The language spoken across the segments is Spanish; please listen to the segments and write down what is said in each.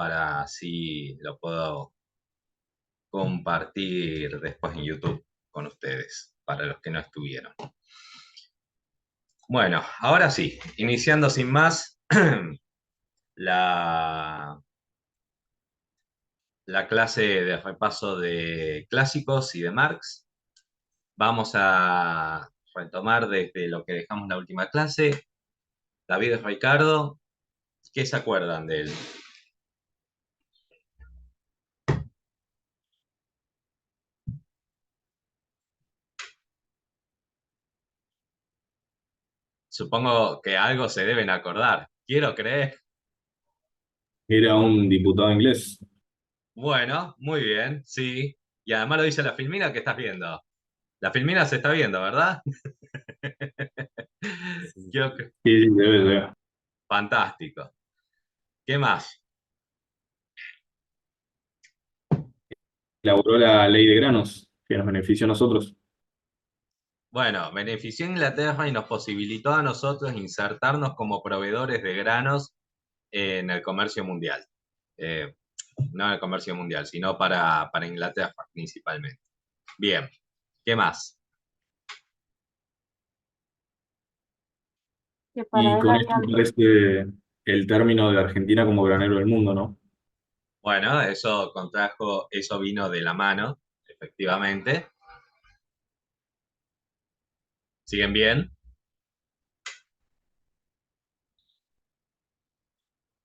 para así lo puedo compartir después en YouTube con ustedes, para los que no estuvieron. Bueno, ahora sí, iniciando sin más la, la clase de repaso de clásicos y de Marx. Vamos a retomar desde lo que dejamos la última clase. David Ricardo, ¿qué se acuerdan de él? Supongo que algo se deben acordar. Quiero creer. Era un diputado inglés. Bueno, muy bien, sí. Y además lo dice la filmina que estás viendo. La filmina se está viendo, ¿verdad? Quiero que- Sí, sí, debe ser. Fantástico. ¿Qué más? Elaboró la ley de granos, que nos beneficia a nosotros. Bueno, benefició a Inglaterra y nos posibilitó a nosotros insertarnos como proveedores de granos en el comercio mundial. Eh, no en el comercio mundial, sino para Inglaterra principalmente. Bien, ¿qué más? Que Y para él con había esto aparece el término de Argentina como granero del mundo, ¿no? Bueno, eso contrajo, eso vino de la mano, efectivamente. ¿Siguen bien?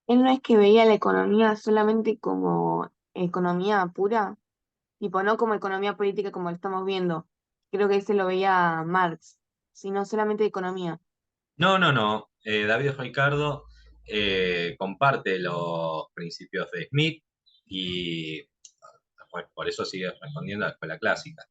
él no es que veía la economía solamente como economía pura, tipo no como economía política como lo estamos viendo. Creo que ese lo veía Marx, sino solamente economía. No, no, no. David Ricardo comparte los principios de Smith y bueno, por eso sigue respondiendo a la escuela clásica.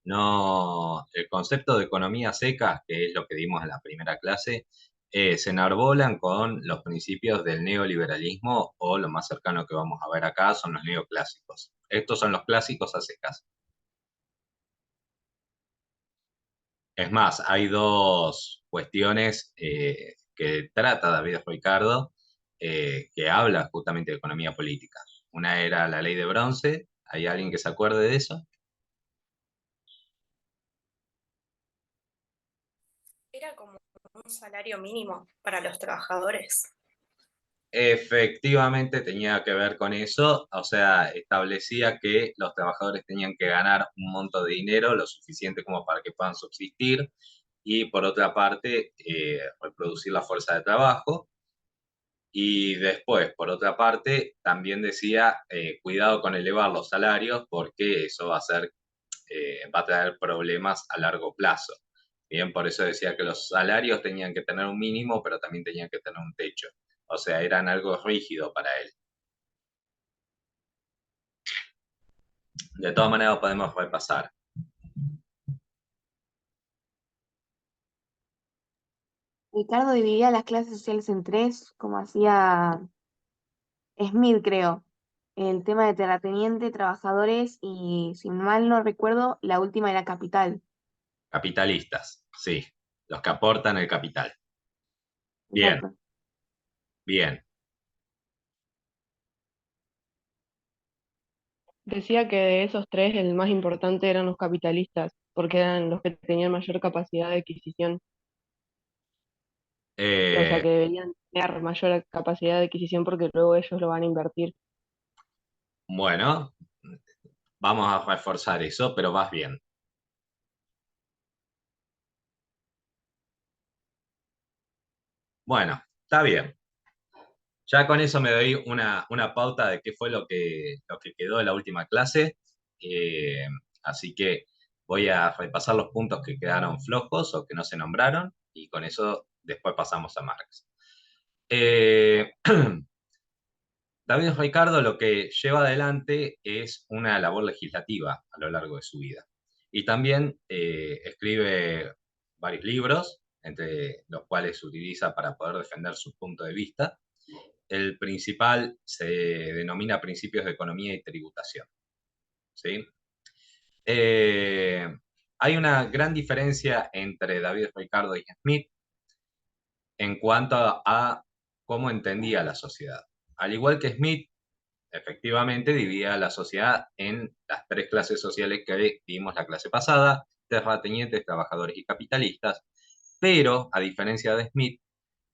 No, el concepto de economía seca, que es lo que dimos en la primera clase, se enarbolan con los principios del neoliberalismo o lo más cercano que vamos a ver acá son los neoclásicos. Estos son los clásicos a secas. Es más, hay dos cuestiones que trata David Ricardo que habla justamente de economía política. Una era la ley de bronce. ¿Hay alguien que se acuerde de eso? Era como un salario mínimo para los trabajadores. Efectivamente tenía que ver con eso, o sea, establecía que los trabajadores tenían que ganar un monto de dinero, lo suficiente como para que puedan subsistir, y por otra parte, reproducir la fuerza de trabajo. Y después, por otra parte, también decía, cuidado con elevar los salarios porque eso va a traer problemas a largo plazo. Bien, por eso decía que los salarios tenían que tener un mínimo, pero también tenían que tener un techo. O sea, eran algo rígido para él. De todas maneras, podemos repasar. Ricardo dividía las clases sociales en tres, como hacía Smith, creo. El tema de terrateniente, trabajadores y, si mal no recuerdo, la última era capital. Capitalistas, sí, los que aportan el capital. Bien, Exacto. bien. Decía que de esos tres el más importante eran los capitalistas, porque eran los que tenían mayor capacidad de adquisición, o sea Eh, que deberían tener mayor capacidad de adquisición porque luego ellos lo van a invertir. bueno, vamos a reforzar eso, pero vas bien. Bueno, está bien. Ya con eso me doy una pauta de qué fue lo que quedó de la última clase. Eh, Así que voy a repasar los puntos que quedaron flojos o que no se nombraron y con eso después pasamos a Marx. Eh, David Ricardo lo que lleva adelante es una labor legislativa a lo largo de su vida. Y también escribe varios libros, entre los cuales se utiliza para poder defender su punto de vista. El principal se denomina Principios de Economía y Tributación. ¿Sí? Eh, Hay una gran diferencia entre David Ricardo y Smith en cuanto a cómo entendía la sociedad. Al igual que Smith, efectivamente dividía a la sociedad en las tres clases sociales que vimos la clase pasada: terratenientes, trabajadores y capitalistas, pero, a diferencia de Smith,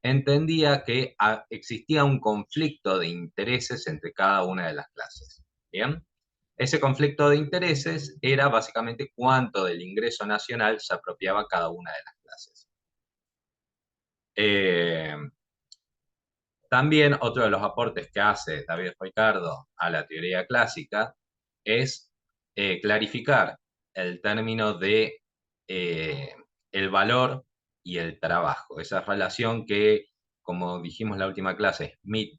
entendía que existía un conflicto de intereses entre cada una de las clases. ¿Bien? Ese conflicto de intereses era básicamente cuánto del ingreso nacional se apropiaba cada una de las clases. Eh, También otro de los aportes que hace David Ricardo a la teoría clásica es clarificar el término de eh, el valor y el trabajo. Esa relación que, como dijimos en la última clase, Smith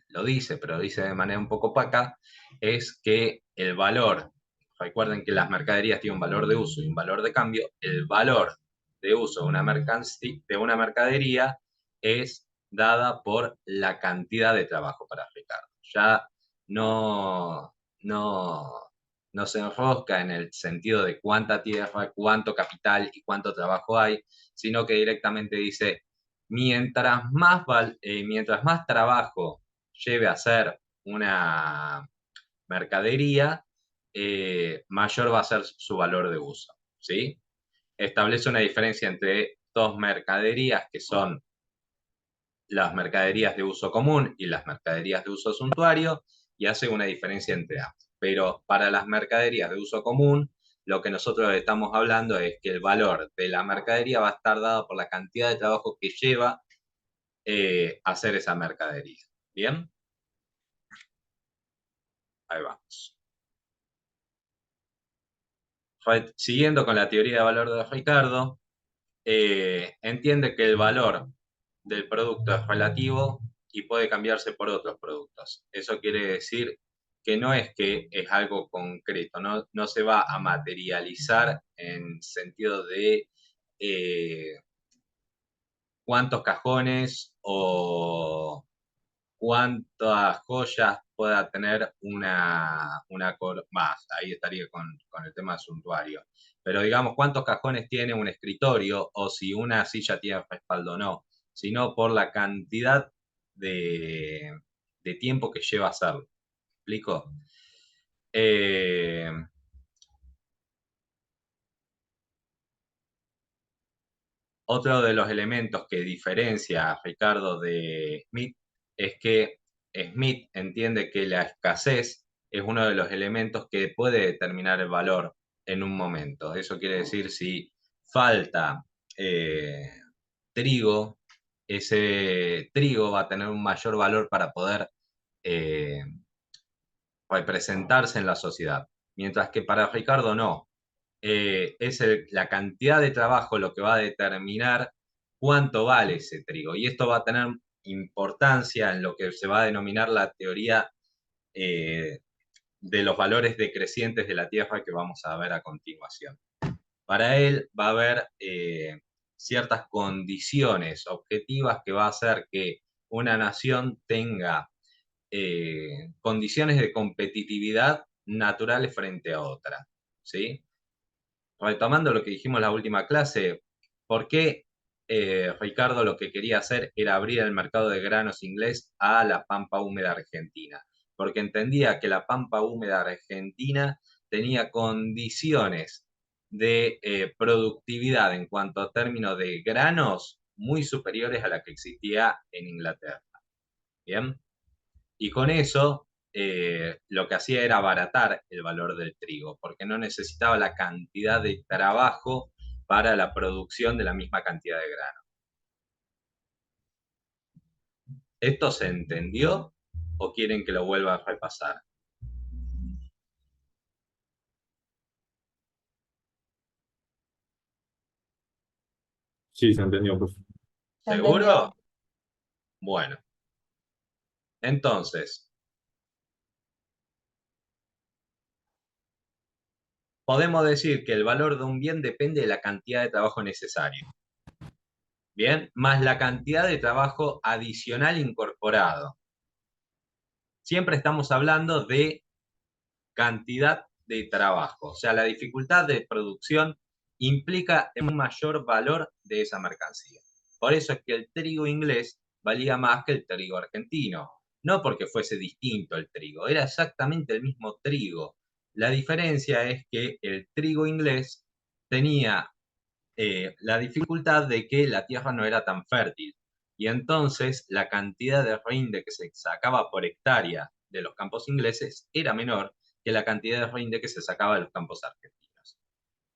lo dice, pero lo dice de manera un poco opaca, es que el valor, recuerden que las mercaderías tienen un valor de uso y un valor de cambio, el valor de uso de de una mercadería es dada por la cantidad de trabajo para Ricardo. Ya no, no, no se enrosca en el sentido de cuánta tierra, cuánto capital y cuánto trabajo hay, sino que directamente dice, mientras más trabajo lleve a ser una mercadería, mayor va a ser su valor de uso, ¿sí? Establece una diferencia entre dos mercaderías que son las mercaderías de uso común y las mercaderías de uso suntuario, y hace una diferencia entre ambas. Pero para las mercaderías de uso común, lo que nosotros estamos hablando es que el valor de la mercadería va a estar dado por la cantidad de trabajo que lleva hacer esa mercadería. ¿Bien? Ahí vamos. Siguiendo con la teoría de valor de Ricardo, entiende que el valor del producto es relativo y puede cambiarse por otros productos. Eso quiere decir que no es que es algo concreto, no se va a materializar en sentido de eh, cuántos cajones o cuántas joyas pueda tener más, ahí estaría con el tema suntuario. Pero digamos, cuántos cajones tiene un escritorio o si una silla tiene respaldo o no, sino por la cantidad de, de tiempo que lleva a hacerlo. ¿Me explico? Eh, Otro de los elementos que diferencia a Ricardo de Smith es que Smith entiende que la escasez es uno de los elementos que puede determinar el valor en un momento. Eso quiere decir, si falta eh, trigo, ese trigo va a tener un mayor valor para poder eh, representarse en la sociedad. Mientras que para Ricardo no, es la cantidad de trabajo lo que va a determinar cuánto vale ese trigo. Y esto va a tener importancia en lo que se va a denominar la teoría eh, de los valores decrecientes de la tierra, que vamos a ver a continuación. Para él va a haber ciertas condiciones objetivas que va a hacer que una nación tenga condiciones de competitividad naturales frente a otra, ¿sí? Retomando lo que dijimos en la última clase, ¿por qué Ricardo lo que quería hacer era abrir el mercado de granos inglés a la pampa húmeda argentina? Porque entendía que la pampa húmeda argentina tenía condiciones de productividad en cuanto a términos de granos muy superiores a la que existía en Inglaterra. ¿Bien? Y con eso lo que hacía era abaratar el valor del trigo, porque no necesitaba la cantidad de trabajo para la producción de la misma cantidad de grano. ¿Esto se entendió o quieren que lo vuelva a repasar? Sí, se entendió, profe. ¿Se ¿Seguro? entendió? Bueno, entonces, podemos decir que el valor de un bien depende de la cantidad de trabajo necesario. Bien, más la cantidad de trabajo adicional incorporado. Siempre estamos hablando de cantidad de trabajo. O sea, la dificultad de producción implica un mayor valor de esa mercancía. Por eso es que el trigo inglés valía más que el trigo argentino. no porque fuese distinto el trigo, era exactamente el mismo trigo. La diferencia es que el trigo inglés tenía la dificultad de que la tierra no era tan fértil. Y entonces la cantidad de rinde que se sacaba por hectárea de los campos ingleses era menor que la cantidad de rinde que se sacaba de los campos argentinos.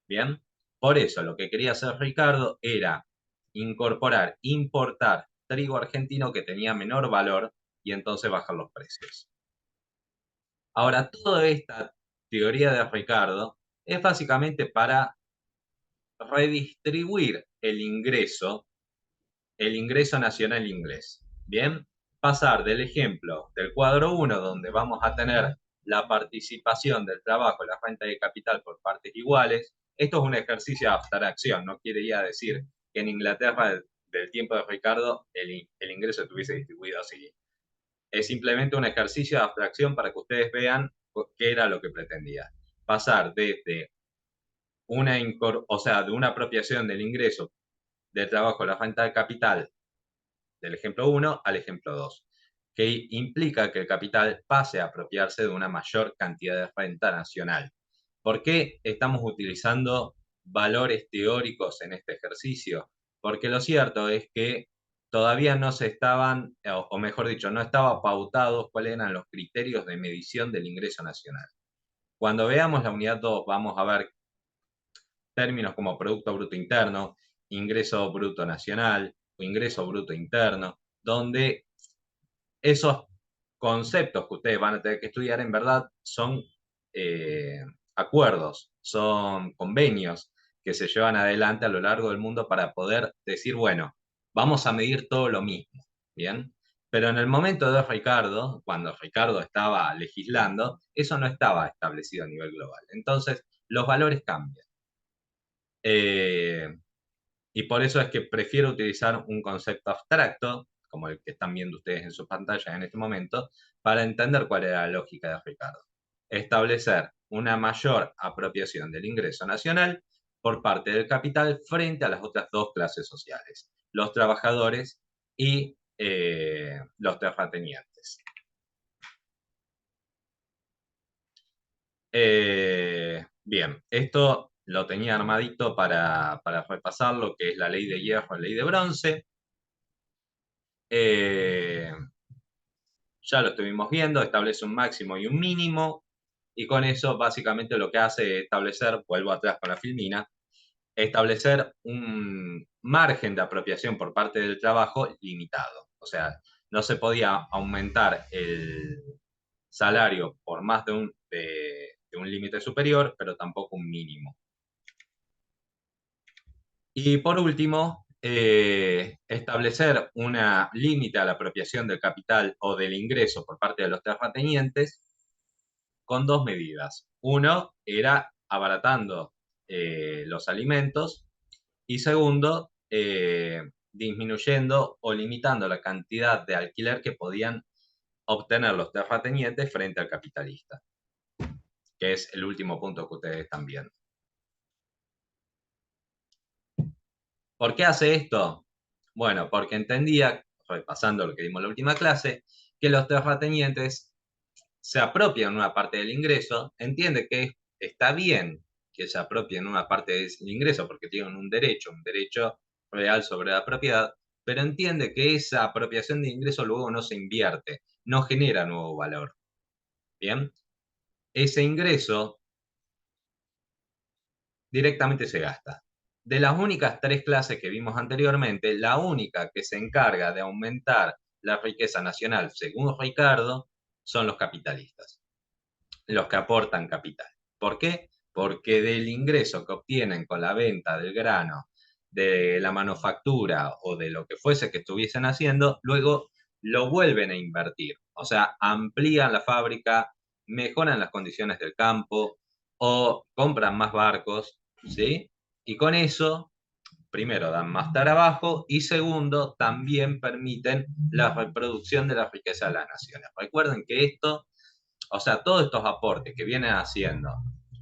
Bien, por eso lo que quería hacer Ricardo era importar trigo argentino que tenía menor valor y entonces bajar los precios. Ahora, toda esta teoría de Ricardo es básicamente para redistribuir el ingreso nacional inglés. Bien, pasar del ejemplo del cuadro 1, donde vamos a tener la participación del trabajo, la renta de capital por partes iguales. Esto es un ejercicio de abstracción, no quiere ya decir que en Inglaterra del tiempo de Ricardo el ingreso estuviese distribuido así. Es simplemente un ejercicio de abstracción para que ustedes vean qué era lo que pretendía. Pasar desde de una apropiación del ingreso del trabajo, la renta de capital, del ejemplo 1 al ejemplo 2, que implica que el capital pase a apropiarse de una mayor cantidad de renta nacional. ¿Por qué estamos utilizando valores teóricos en este ejercicio? Porque lo cierto es que todavía no se estaban, o mejor dicho, no estaba pautados cuáles eran los criterios de medición del ingreso nacional. Cuando veamos la unidad 2, vamos a ver términos como Producto Bruto Interno, Ingreso Bruto Nacional o Ingreso Bruto Interno, donde esos conceptos que ustedes van a tener que estudiar en verdad son acuerdos, son convenios que se llevan adelante a lo largo del mundo para poder decir, bueno, vamos a medir todo lo mismo, ¿bien? Pero en el momento de Ricardo, cuando Ricardo estaba legislando, eso no estaba establecido a nivel global. Entonces, los valores cambian. Y por eso es que prefiero utilizar un concepto abstracto, como el que están viendo ustedes en sus pantallas en este momento, para entender cuál era la lógica de Ricardo. Establecer una mayor apropiación del ingreso nacional por parte del capital frente a las otras dos clases sociales, los trabajadores y los terratenientes. Bien, esto lo tenía armadito para repasar lo que es la ley de hierro, ley de bronce. Ya lo estuvimos viendo, establece un máximo y un mínimo, y con eso básicamente lo que hace es establecer, vuelvo atrás con la filmina, establecer un margen de apropiación por parte del trabajo limitado. O sea, no se podía aumentar el salario por más de un límite superior, pero tampoco un mínimo. Y por último, establecer un límite a la apropiación del capital o del ingreso por parte de los terratenientes con dos medidas. Uno era abaratando los alimentos y segundo, disminuyendo o limitando la cantidad de alquiler que podían obtener los terratenientes frente al capitalista, que es el último punto que ustedes están viendo. ¿Por qué hace esto? Bueno, porque entendía, repasando lo que dimos en la última clase, que los terratenientes se apropian una parte del ingreso, entiende que está bien que se apropien una parte del ingreso porque tienen un derecho real sobre la propiedad, pero entiende que esa apropiación de ingreso luego no se invierte, no genera nuevo valor. Bien, ese ingreso directamente se gasta. De las únicas tres clases que vimos anteriormente, la única que se encarga de aumentar la riqueza nacional, según Ricardo, son los capitalistas, los que aportan capital. ¿Por qué? Porque del ingreso que obtienen con la venta del grano, de la manufactura o de lo que fuese que estuviesen haciendo, luego lo vuelven a invertir. O sea, amplían la fábrica, mejoran las condiciones del campo o compran más barcos, ¿sí? Y con eso, primero, dan más trabajo y segundo, también permiten la reproducción de la riqueza de las naciones. Recuerden que esto, o sea, todos estos aportes que vienen haciendo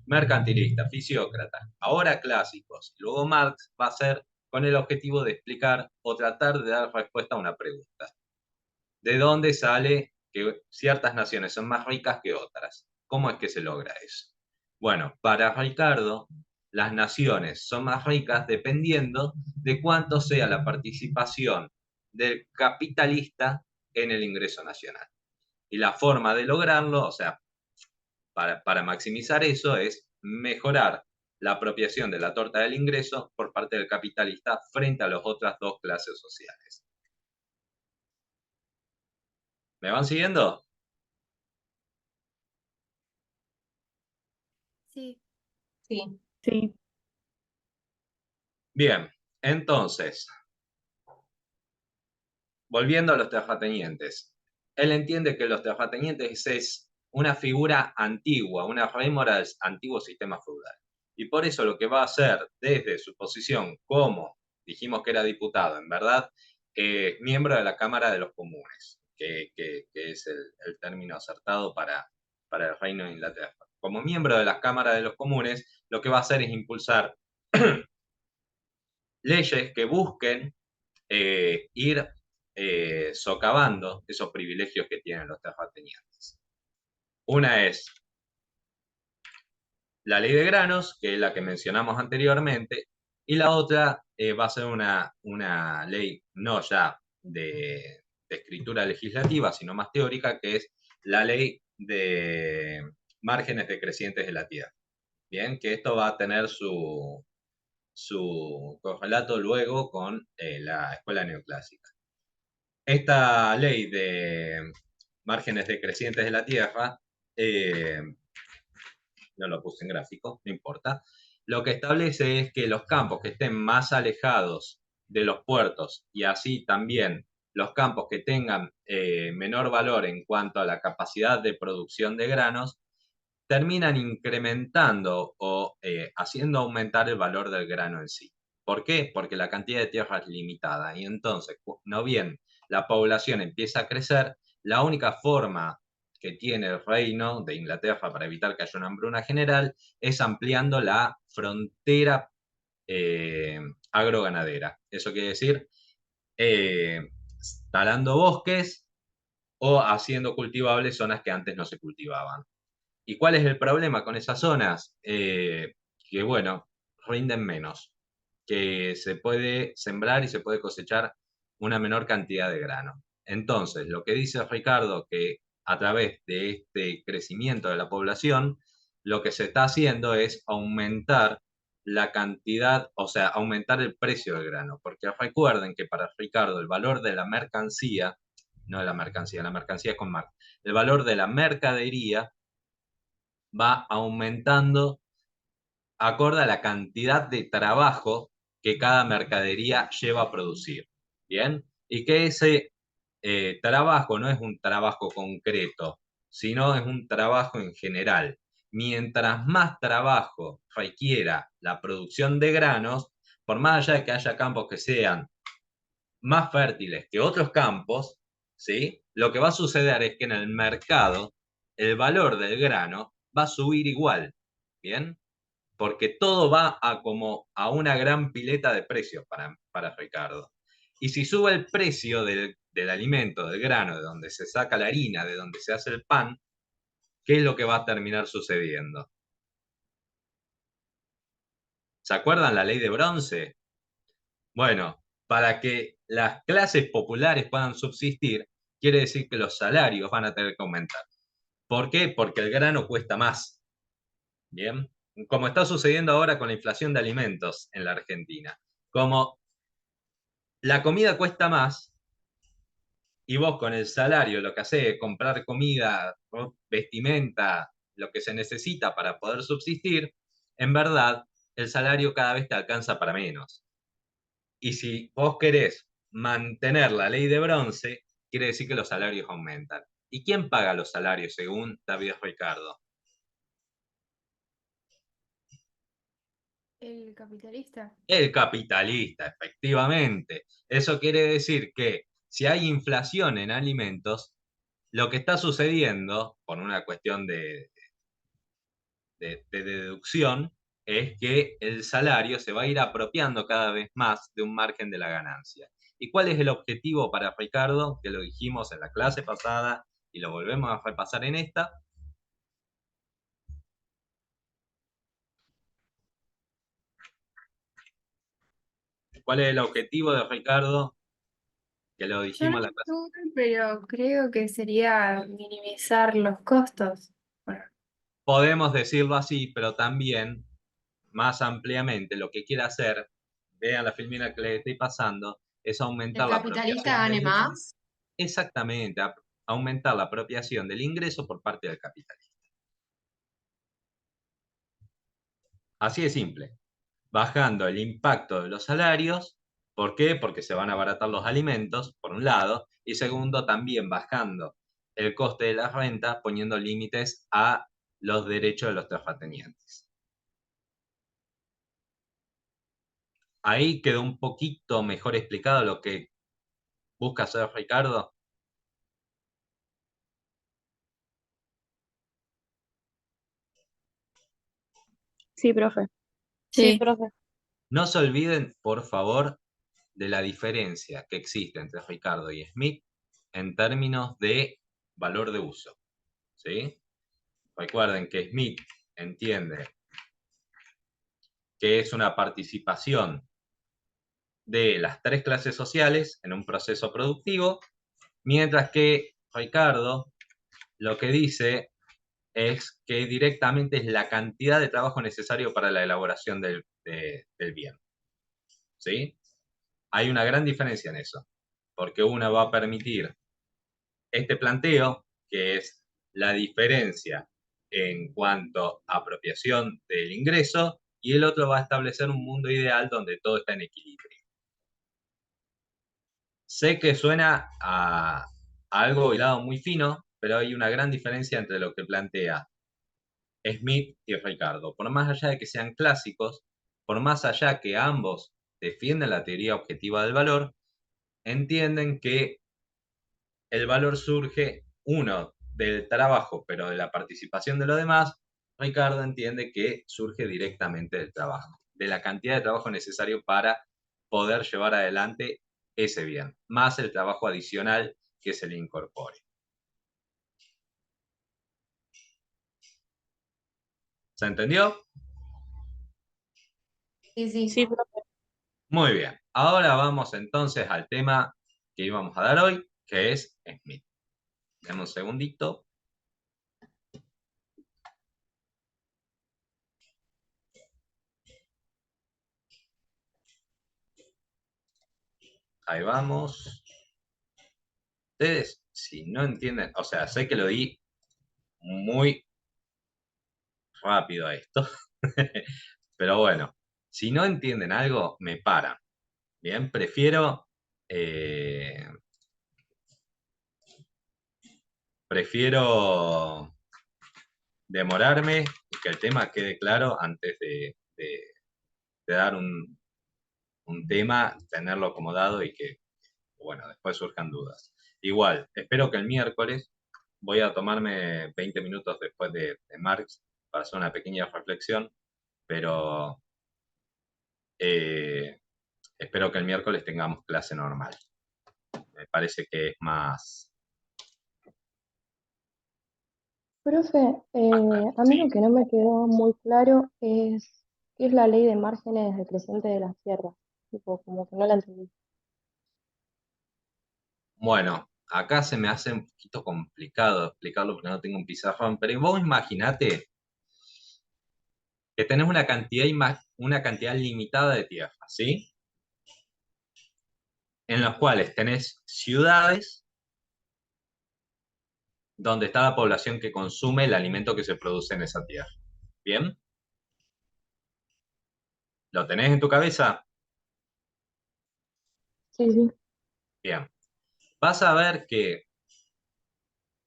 mercantilistas, fisiócratas, ahora clásicos, y luego Marx, va a ser con el objetivo de explicar o tratar de dar respuesta a una pregunta. ¿De dónde sale que ciertas naciones son más ricas que otras. ¿Cómo es que se logra eso? Bueno, para Ricardo, las naciones son más ricas dependiendo de cuánto sea la participación del capitalista en el ingreso nacional. Y la forma de lograrlo, o sea, para maximizar eso, es mejorar la apropiación de la torta del ingreso por parte del capitalista frente a las otras dos clases sociales. ¿Me van siguiendo? Sí. Sí. Sí, Bien, entonces, volviendo a los terratenientes. Él entiende que los terratenientes es una figura antigua, una rémora del antiguo sistema feudal. Y por eso lo que va a hacer desde su posición como, dijimos que era diputado, en verdad, miembro de la Cámara de los Comunes, que es el término acertado para el Reino de Inglaterra. Como miembro de la Cámara de los Comunes, lo que va a hacer es impulsar leyes que busquen ir socavando esos privilegios que tienen los terratenientes. Una es la ley de granos, que es la que mencionamos anteriormente, y la otra va a ser una ley no ya de escritura legislativa, sino más teórica, que es la ley de márgenes decrecientes de la tierra. Bien, que esto va a tener su correlato luego con la escuela neoclásica. Esta ley de márgenes decrecientes de la Tierra, no lo puse en gráfico, no importa, lo que establece es que los campos que estén más alejados de los puertos y así también los campos que tengan menor valor en cuanto a la capacidad de producción de granos, terminan incrementando o haciendo aumentar el valor del grano en sí. ¿Por qué? Porque la cantidad de tierra es limitada y entonces, no bien la población empieza a crecer, la única forma que tiene el reino de Inglaterra para evitar que haya una hambruna general es ampliando la frontera agroganadera. Eso quiere decir talando bosques o haciendo cultivables zonas que antes no se cultivaban. ¿Y cuál es el problema con esas zonas? Que bueno, rinden menos, que se puede sembrar y se puede cosechar una menor cantidad de grano. Entonces, lo que dice Ricardo, que a través de este crecimiento de la población, lo que se está haciendo es aumentar la cantidad, o sea, aumentar el precio del grano, porque recuerden que para Ricardo el valor de la mercancía, no de la mercancía es con mar, el valor de la mercadería va aumentando acorde a la cantidad de trabajo que cada mercadería lleva a producir. ¿Bien? Y que ese trabajo no es un trabajo concreto, sino es un trabajo en general. Mientras más trabajo requiera la producción de granos, por más allá de que haya campos que sean más fértiles que otros campos, ¿sí? Lo que va a suceder es que en el mercado el valor del grano va a subir igual, ¿bien? Porque todo va a como a una gran pileta de precios para Ricardo. Y si sube el precio del alimento, del grano, de donde se saca la harina, de donde se hace el pan, ¿qué es lo que va a terminar sucediendo? ¿Se acuerdan la ley de bronce? Bueno, para que las clases populares puedan subsistir, quiere decir que los salarios van a tener que aumentar. ¿Por qué? Porque el grano cuesta más. Bien, como está sucediendo ahora con la inflación de alimentos en la Argentina. Como la comida cuesta más y vos con el salario lo que haces es comprar comida, vestimenta, lo que se necesita para poder subsistir, en verdad el salario cada vez te alcanza para menos. Y si vos querés mantener la ley de bronce, quiere decir que los salarios aumentan. ¿Y quién paga los salarios según David Ricardo? El capitalista. El capitalista, efectivamente. Eso quiere decir que si hay inflación en alimentos, lo que está sucediendo, por una cuestión de deducción, es que el salario se va a ir apropiando cada vez más de un margen de la ganancia. ¿Y cuál es el objetivo para Ricardo? Que lo dijimos en la clase pasada y lo volvemos a repasar en esta. ¿Cuál es el objetivo de Ricardo? Que lo Yo no dijimos la clase. estuve, pero creo que sería minimizar los costos. Bueno, Podemos decirlo así, pero también, más ampliamente, lo que quiere hacer, vean la filmina que les estoy pasando, es El aumentar la capitalista apropiación gane del más. exactamente, aumentar la apropiación del ingreso por parte del capitalista. Así de simple. Bajando el impacto de los salarios. ¿Por qué? Porque se van a abaratar los alimentos, por un lado, y segundo, también bajando el coste de la renta, poniendo límites a los derechos de los terratenientes. Ahí quedó un poquito mejor explicado lo que busca hacer Ricardo. Sí, profe. Sí, sí, profe. No se olviden, por favor, de la diferencia que existe entre Ricardo y Smith en términos de valor de uso. ¿Sí? Recuerden que Smith entiende que es una participación de las tres clases sociales en un proceso productivo, mientras que Ricardo lo que dice es que directamente es la cantidad de trabajo necesario para la elaboración del bien. ¿Sí? Hay una gran diferencia en eso, porque uno va a permitir este planteo, que es la diferencia en cuanto a apropiación del ingreso, y el otro va a establecer un mundo ideal donde todo está en equilibrio. Sé que suena a algo hilado muy fino, pero hay una gran diferencia entre lo que plantea Smith y Ricardo. Por más allá de que sean clásicos, por más allá que ambos defienden la teoría objetiva del valor, entienden que el valor surge, uno, del trabajo, pero de la participación de los demás. Ricardo entiende que surge directamente del trabajo, de la cantidad de trabajo necesario para poder llevar adelante ese bien, más el trabajo adicional que se le incorpore. ¿Se entendió? Sí, sí. Sí, profe. Muy bien. Ahora vamos entonces al tema que íbamos a dar hoy, que es Smith. Dame un segundito. Ahí vamos. Ustedes, si no entienden, o sea, sé que lo di muy rápido a esto, pero bueno, si no entienden algo, me paran. Bien, prefiero demorarme y que el tema quede claro antes de dar un tema, tenerlo acomodado y que, bueno, después surjan dudas. Igual, espero que el miércoles voy a tomarme 20 minutos después de Marx para hacer una pequeña reflexión, pero eh, espero que el miércoles tengamos clase normal. Me parece que es más... Profe, a mí lo Sí. que no me quedó muy claro es qué es la ley de márgenes decrecientes de las tierras. Tipo, como que no la entendí. Bueno, acá se me hace un poquito complicado explicarlo porque no tengo un pizarrón, pero vos imaginate que tenés una cantidad limitada de tierra, ¿sí? En los cuales tenés ciudades donde está la población que consume el alimento que se produce en esa tierra. ¿Bien? ¿Lo tenés en tu cabeza? Sí, sí. Bien. Vas a ver que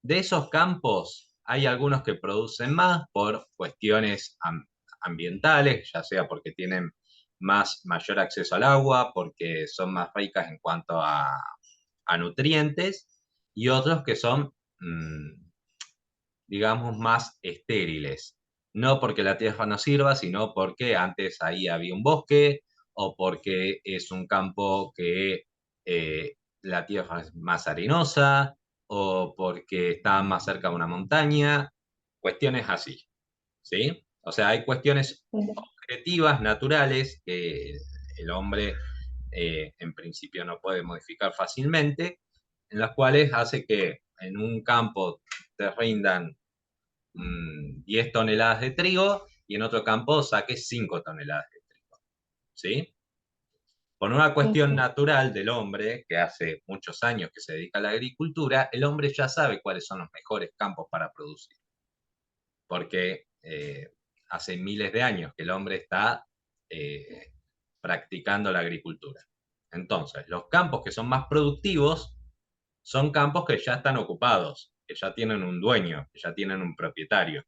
de esos campos hay algunos que producen más por cuestiones ambientales, ya sea porque tienen mayor acceso al agua, porque son más ricas en cuanto a nutrientes, y otros que son, digamos, más estériles. No porque la tierra no sirva, sino porque antes ahí había un bosque o porque es un campo que la tierra es más arenosa o porque estaban más cerca de una montaña, cuestiones así, ¿sí? O sea, hay cuestiones objetivas, naturales, que el hombre en principio no puede modificar fácilmente, en las cuales hace que en un campo te rindan 10 toneladas de trigo y en otro campo saques 5 toneladas de trigo, ¿sí? Por una cuestión natural del hombre, que hace muchos años que se dedica a la agricultura, el hombre ya sabe cuáles son los mejores campos para producir, porque hace miles de años que el hombre está practicando la agricultura. Entonces, los campos que son más productivos son campos que ya están ocupados, que ya tienen un dueño, que ya tienen un propietario,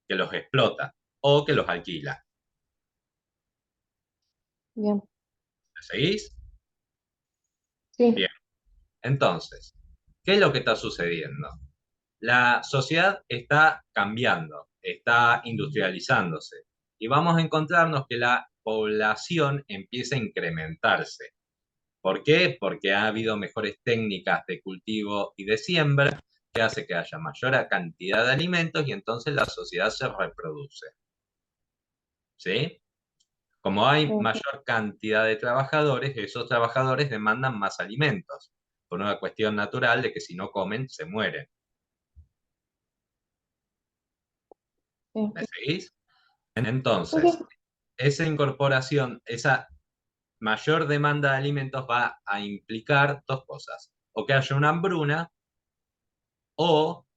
que los explota o que los alquila. Bien, ¿Me seguís? sí, Bien. Entonces, ¿qué es lo que está sucediendo? La sociedad está cambiando, está industrializándose y vamos a encontrarnos que la población empieza a incrementarse. ¿Por qué? Porque ha habido mejores técnicas de cultivo y de siembra que hace que haya mayor cantidad de alimentos y entonces la sociedad se reproduce. ¿Sí? Como hay mayor cantidad de trabajadores, esos trabajadores demandan más alimentos, por una cuestión natural de que si no comen, se mueren. sí, ¿Me seguís? sí, Entonces, esa incorporación, esa mayor demanda de alimentos va a implicar dos cosas. O que haya una hambruna o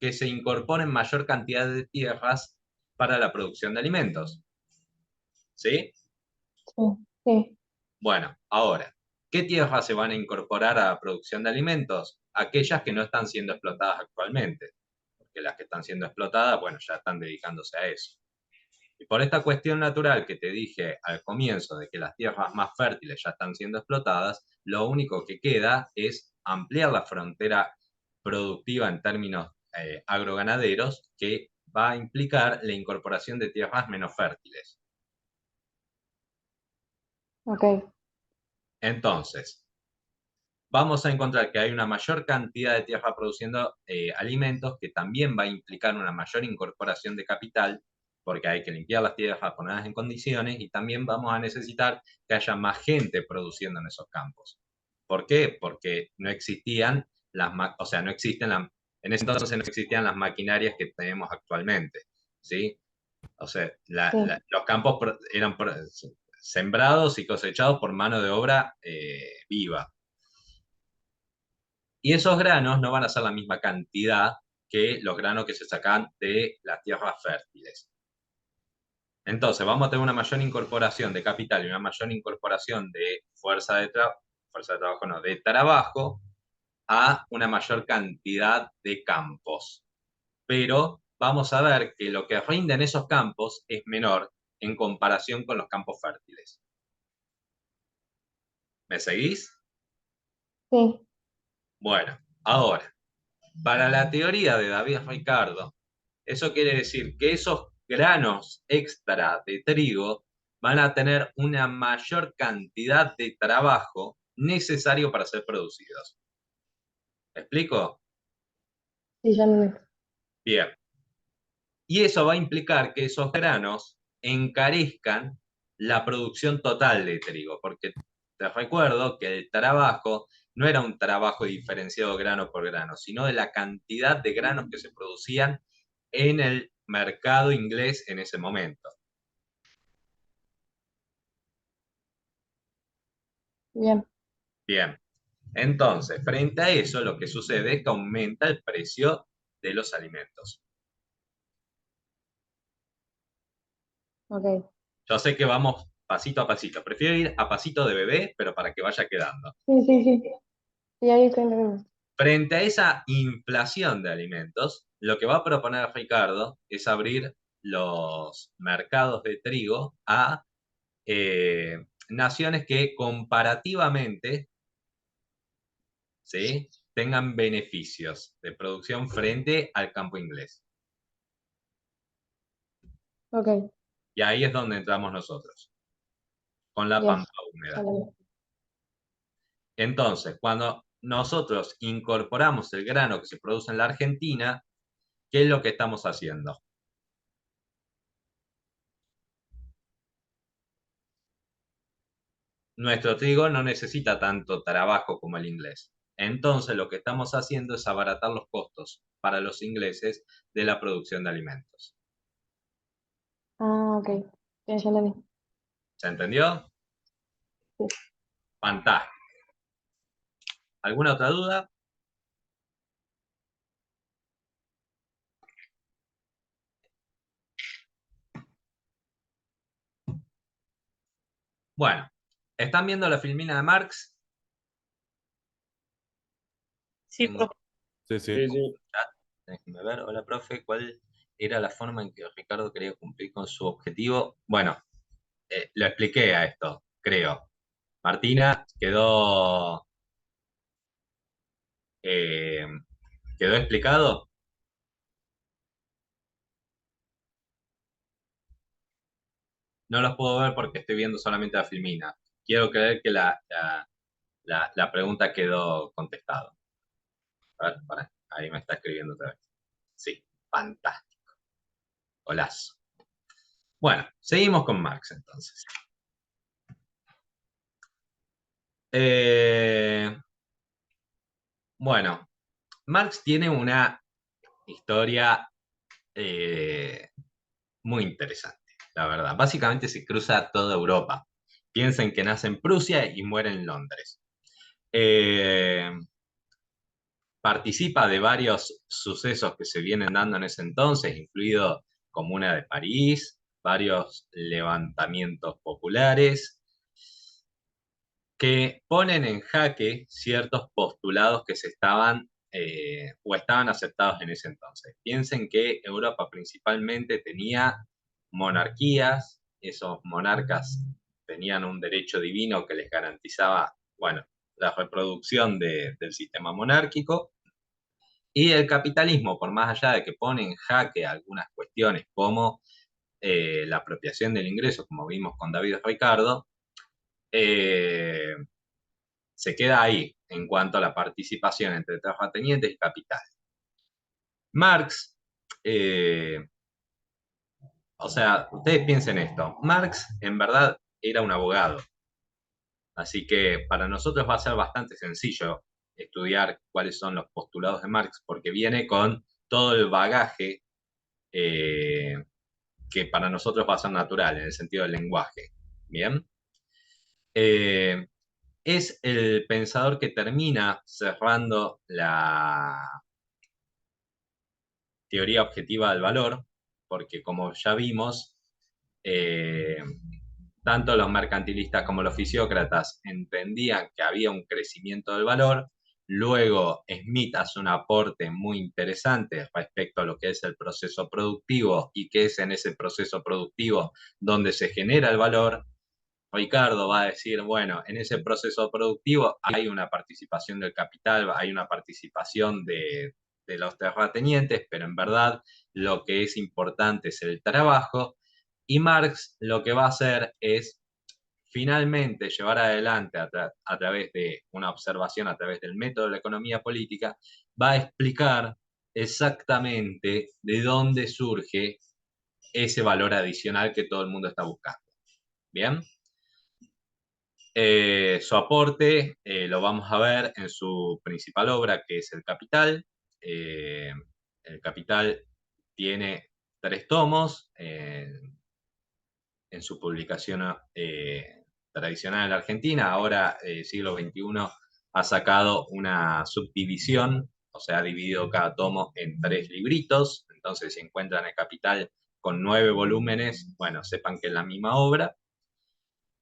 que se incorporen mayor cantidad de tierras para la producción de alimentos. ¿Sí? sí, sí, Bueno, ahora, ¿qué tierras se van a incorporar a la producción de alimentos? Aquellas que no están siendo explotadas actualmente, porque las que están siendo explotadas, bueno, ya están dedicándose a eso. Y por esta cuestión natural que te dije al comienzo de que las tierras más fértiles ya están siendo explotadas, lo único que queda es ampliar la frontera productiva en términos agroganaderos, que va a implicar la incorporación de tierras menos fértiles. ok, Entonces, vamos a encontrar que hay una mayor cantidad de tierra produciendo alimentos, que también va a implicar una mayor incorporación de capital, porque hay que limpiar las tierras, ponerlas en condiciones, y también vamos a necesitar que haya más gente produciendo en esos campos. ¿Por qué? Porque no existían o sea, no existen en ese entonces no existían las maquinarias que tenemos actualmente, ¿sí? O sea, sí, los campos eran sembrados y cosechados por mano de obra viva. Y esos granos no van a ser la misma cantidad que los granos que se sacan de las tierras fértiles. Entonces, vamos a tener una mayor incorporación de capital y una mayor incorporación de fuerza de trabajo, no, de trabajo, a una mayor cantidad de campos. Pero vamos a ver que lo que rinde en esos campos es menor en comparación con los campos fértiles. ¿Me seguís? sí, Bueno, ahora, para la teoría de David Ricardo, eso quiere decir que esos granos extra de trigo van a tener una mayor cantidad de trabajo necesario para ser producidos. ¿Me explico? sí, ya me Bien. Y eso va a implicar que esos granos encarezcan la producción total de trigo, porque te recuerdo que el trabajo no era un trabajo diferenciado grano por grano, sino de la cantidad de granos que se producían en el mercado inglés en ese momento. bien, Bien, entonces, frente a eso, lo que sucede es que aumenta el precio de los alimentos. ok, Yo sé que vamos pasito a pasito. Prefiero ir a pasito de bebé, pero para que vaya quedando. sí, sí, sí, sí, ahí estoy entendiendo. Frente a esa inflación de alimentos, lo que va a proponer Ricardo es abrir los mercados de trigo a naciones que comparativamente, ¿sí?, tengan beneficios de producción frente al campo inglés. Ok, Y ahí es donde entramos nosotros, con la yes, pampa húmeda. vale, Entonces, cuando nosotros incorporamos el grano que se produce en la Argentina, ¿qué es lo que estamos haciendo? Nuestro trigo no necesita tanto trabajo como el inglés. Entonces, lo que estamos haciendo es abaratar los costos para los ingleses de la producción de alimentos. Ah, ok. Ya entendí. ¿Se entendió? Sí. Fantástico. ¿Alguna otra duda? Bueno, ¿están viendo la filmina de Marx? Sí, Tengo profe. Sí, sí. el chat. Déjenme ver. Hola, profe. ¿Cuál era la forma en que Ricardo quería cumplir con su objetivo? Bueno, lo expliqué a esto, creo. Martina, eh, ¿quedó explicado? No los puedo ver porque estoy viendo solamente la filmina. Quiero creer que la pregunta quedó contestada. A ver, pará, ahí me está escribiendo otra vez. Sí, fantástico. Golazo. Bueno, seguimos con Marx entonces. Eh, bueno, Marx tiene una historia muy interesante, la verdad. Básicamente se cruza toda Europa. Piensen que nace en Prusia y muere en Londres. Eh, Participa de varios sucesos que se vienen dando en ese entonces, incluido Comuna de París, varios levantamientos populares, que ponen en jaque ciertos postulados que se estaban o estaban aceptados en ese entonces. Piensen que Europa principalmente tenía monarquías, esos monarcas tenían un derecho divino que les garantizaba, bueno, la reproducción del sistema monárquico, y el capitalismo, por más allá de que pone en jaque algunas cuestiones como la apropiación del ingreso, como vimos con David Ricardo, eh, se queda ahí en cuanto a la participación entre terratenientes y capital. Marx, o sea, ustedes piensen esto, Marx en verdad era un abogado, así que para nosotros va a ser bastante sencillo estudiar cuáles son los postulados de Marx, porque viene con todo el bagaje eh, que para nosotros va a ser natural en el sentido del lenguaje. Bien. Eh, es el pensador que termina cerrando la teoría objetiva del valor, porque como ya vimos, eh, tanto los mercantilistas como los fisiócratas entendían que había un crecimiento del valor. Luego Smith hace un aporte muy interesante respecto a lo que es el proceso productivo y que es en ese proceso productivo donde se genera el valor. Ricardo va a decir, bueno, en ese proceso productivo hay una participación del capital, hay una participación de los terratenientes, pero en verdad lo que es importante es el trabajo. Y Marx lo que va a hacer es finalmente llevar adelante a través de una observación, a través del método de la economía política, va a explicar exactamente de dónde surge ese valor adicional que todo el mundo está buscando. ¿Bien? Su aporte lo vamos a ver en su principal obra, que es El Capital. El Capital tiene 3 tomos. En su publicación tradicional en la Argentina, ahora siglo XXI ha sacado una subdivisión, o sea, ha dividido cada tomo en 3 libritos. Entonces, si encuentran El Capital con 9 volúmenes, bueno, sepan que es la misma obra.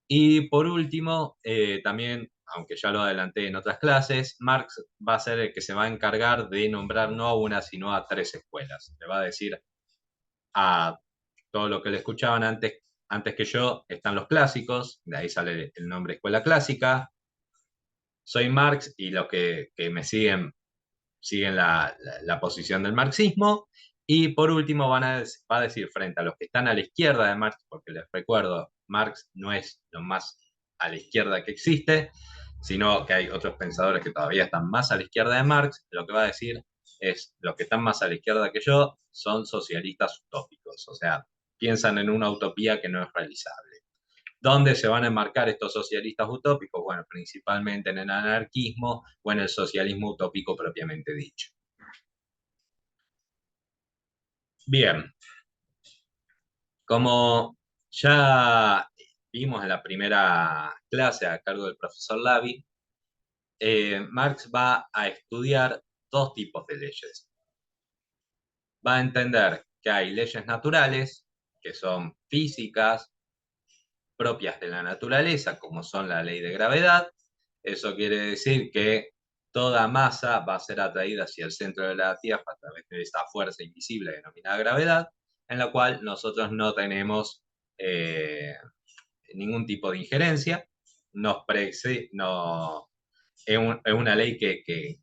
Y por último, también, aunque ya lo adelanté en otras clases, Marx va a ser el que se va a encargar de nombrar no a una, sino a 3 escuelas. Le va a decir a todo lo que le escuchaban antes que yo, están los clásicos, de ahí sale el nombre escuela clásica. Soy Marx y los que me siguen la posición del marxismo. Y por último va a decir frente a los que están a la izquierda de Marx, porque les recuerdo, Marx no es lo más a la izquierda que existe, sino que hay otros pensadores que todavía están más a la izquierda de Marx. Lo que va a decir es, los que están más a la izquierda que yo son socialistas utópicos, o sea, piensan en una utopía que no es realizable. ¿Dónde se van a enmarcar estos socialistas utópicos? Bueno, principalmente en el anarquismo o en el socialismo utópico propiamente dicho. Bien, como ya vimos en la primera clase a cargo del profesor Lavi, Marx va a estudiar dos tipos de leyes. Va a entender que hay leyes naturales, que son físicas, propias de la naturaleza, como son la ley de gravedad. Eso quiere decir que toda masa va a ser atraída hacia el centro de la Tierra a través de esta fuerza invisible denominada gravedad, en la cual nosotros no tenemos ningún tipo de injerencia. Es una ley que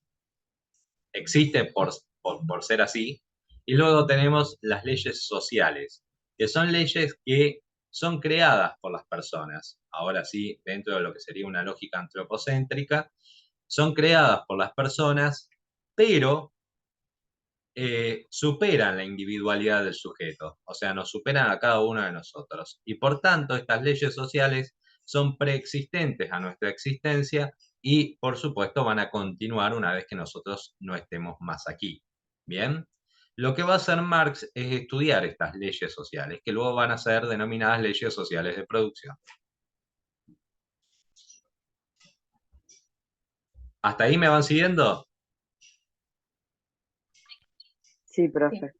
existe por ser así. Y luego tenemos las leyes sociales, que son leyes que son creadas por las personas. Ahora sí, dentro de lo que sería una lógica antropocéntrica, son creadas por las personas, pero superan la individualidad del sujeto, o sea, nos superan a cada uno de nosotros. Y por tanto, estas leyes sociales son preexistentes a nuestra existencia y, por supuesto, van a continuar una vez que nosotros no estemos más aquí. Bien, lo que va a hacer Marx es estudiar estas leyes sociales, que luego van a ser denominadas leyes sociales de producción. ¿Hasta ahí me van siguiendo? Sí, profe.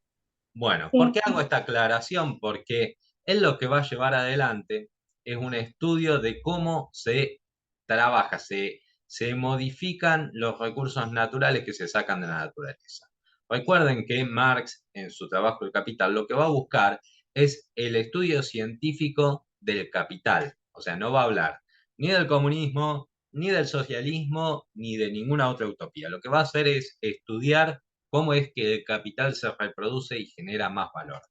Bueno, ¿por qué hago esta aclaración? Porque él lo que va a llevar adelante es un estudio de cómo se trabaja, se modifican los recursos naturales que se sacan de la naturaleza. Recuerden que Marx, en su trabajo El Capital, lo que va a buscar es el estudio científico del capital. O sea, no va a hablar ni del comunismo, ni del socialismo, ni de ninguna otra utopía. Lo que va a hacer es estudiar cómo es que el capital se reproduce y genera más valor.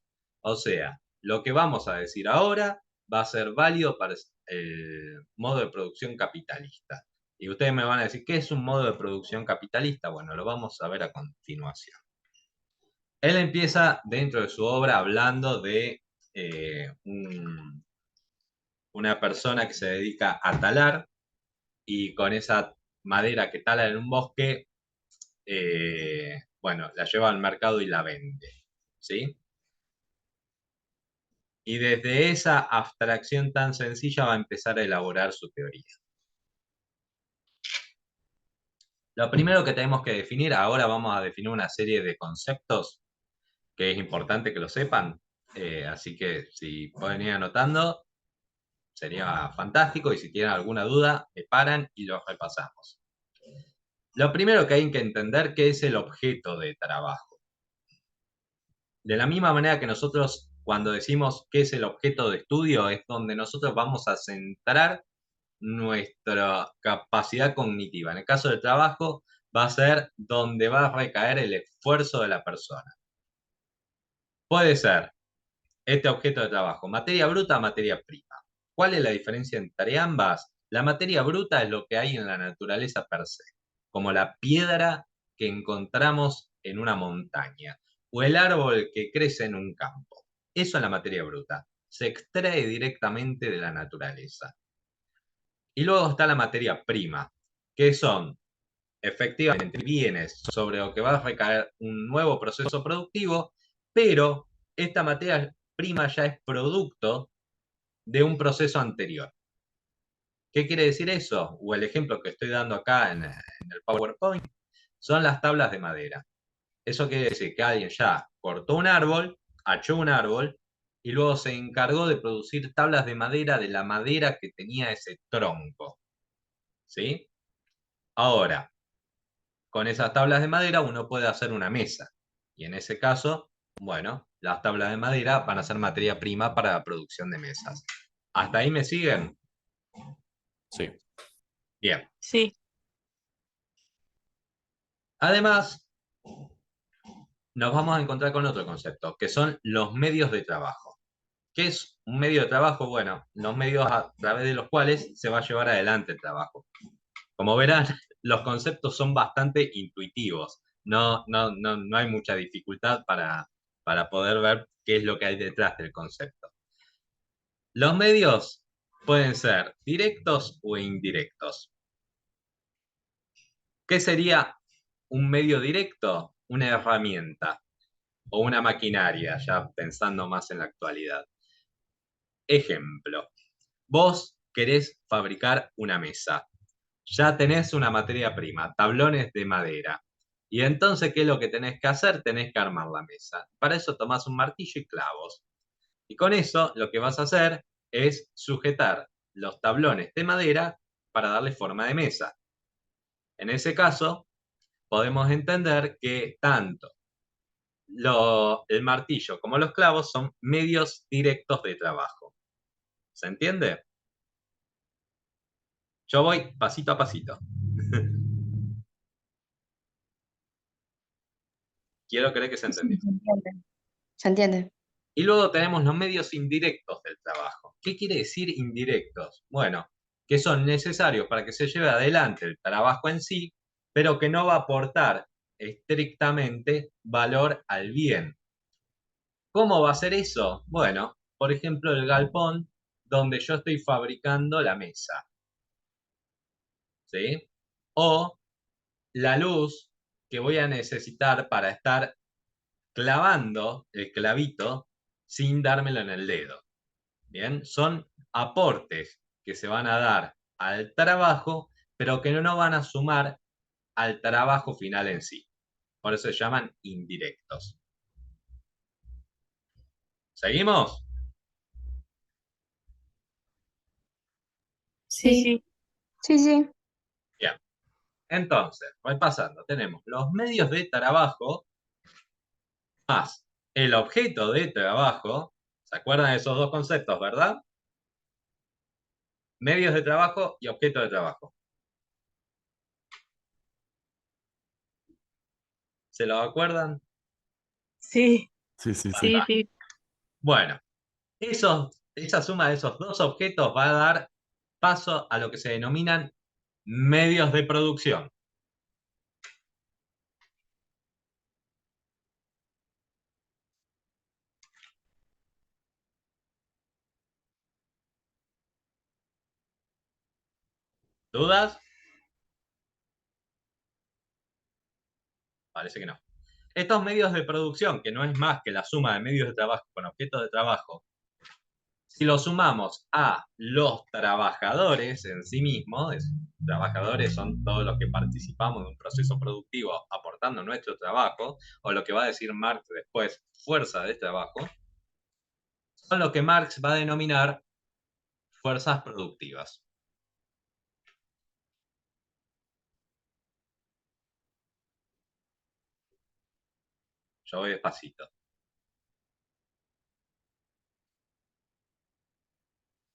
O sea, lo que vamos a decir ahora va a ser válido para el modo de producción capitalista. Y ustedes me van a decir, ¿qué es un modo de producción capitalista? Bueno, lo vamos a ver a continuación. Él empieza dentro de su obra hablando de una persona que se dedica a talar y con esa madera que tala en un bosque, bueno, la lleva al mercado y la vende, ¿sí? Y desde esa abstracción tan sencilla va a empezar a elaborar su teoría. Lo primero que tenemos que definir, ahora vamos a definir una serie de conceptos que es importante que lo sepan, así que si pueden ir anotando, sería fantástico, y si tienen alguna duda, me paran y los repasamos. Lo primero que hay que entender, ¿qué es el objeto de trabajo? De la misma manera que nosotros, cuando decimos qué es el objeto de estudio, es donde nosotros vamos a centrar nuestra capacidad cognitiva. En el caso del trabajo, va a ser donde va a recaer el esfuerzo de la persona. Puede ser este objeto de trabajo, materia bruta, materia prima. ¿Cuál es la diferencia entre ambas? La materia bruta es lo que hay en la naturaleza per se, como la piedra que encontramos en una montaña o el árbol que crece en un campo. Eso es la materia bruta. Se extrae directamente de la naturaleza. Y luego está la materia prima, que son efectivamente bienes sobre lo que va a recaer un nuevo proceso productivo, pero esta materia prima ya es producto de un proceso anterior. ¿Qué quiere decir eso? O el ejemplo que estoy dando acá en el PowerPoint son las tablas de madera. Eso quiere decir que alguien ya cortó un árbol, hachó un árbol, y luego se encargó de producir tablas de madera de la madera que tenía ese tronco. ¿Sí? Ahora, con esas tablas de madera uno puede hacer una mesa. Y en ese caso, bueno, las tablas de madera van a ser materia prima para la producción de mesas. ¿Hasta ahí me siguen? Sí. Bien. Sí. Además, nos vamos a encontrar con otro concepto, que son los medios de trabajo. ¿Qué es un medio de trabajo? Bueno, los medios a través de los cuales se va a llevar adelante el trabajo. Como verán, los conceptos son bastante intuitivos. No hay mucha dificultad para poder ver qué es lo que hay detrás del concepto. Los medios pueden ser directos o indirectos. ¿Qué sería un medio directo? Una herramienta o una maquinaria, ya pensando más en la actualidad. Ejemplo, vos querés fabricar una mesa. Ya tenés una materia prima, tablones de madera. Y entonces, ¿qué es lo que tenés que hacer? Tenés que armar la mesa. Para eso tomás un martillo y clavos. Y con eso lo que vas a hacer es sujetar los tablones de madera para darle forma de mesa. En ese caso, podemos entender que tanto el martillo como los clavos son medios directos de trabajo. ¿Se entiende? Yo voy pasito a pasito. Quiero creer que se Sí, entendió. se entiende. Se entiende. Y luego tenemos los medios indirectos del trabajo. ¿Qué quiere decir indirectos? Bueno, que son necesarios para que se lleve adelante el trabajo en sí, pero que no va a aportar estrictamente valor al bien. ¿Cómo va a ser eso? Bueno, por ejemplo, el galpón donde yo estoy fabricando la mesa, ¿sí? O la luz que voy a necesitar para estar clavando el clavito sin dármelo en el dedo. Bien, son aportes que se van a dar al trabajo, pero que no van a sumar al trabajo final en sí. Por eso se llaman indirectos. ¿Seguimos? Sí. Sí. Sí, sí. Bien. Entonces, repasando, tenemos los medios de trabajo más el objeto de trabajo. ¿Se acuerdan de esos dos conceptos, verdad? Medios de trabajo y objeto de trabajo. ¿Se lo acuerdan? Sí, Sí, sí, Ahí sí. sí, va. sí. Bueno, esa suma de esos dos objetos va a dar paso a lo que se denominan medios de producción. ¿Dudas? Parece que no. Estos medios de producción, que no es más que la suma de medios de trabajo con objetos de trabajo, si lo sumamos a los trabajadores en sí mismos, trabajadores son todos los que participamos de un proceso productivo aportando nuestro trabajo, o lo que va a decir Marx después, fuerza de trabajo, son lo que Marx va a denominar fuerzas productivas. Yo voy despacito.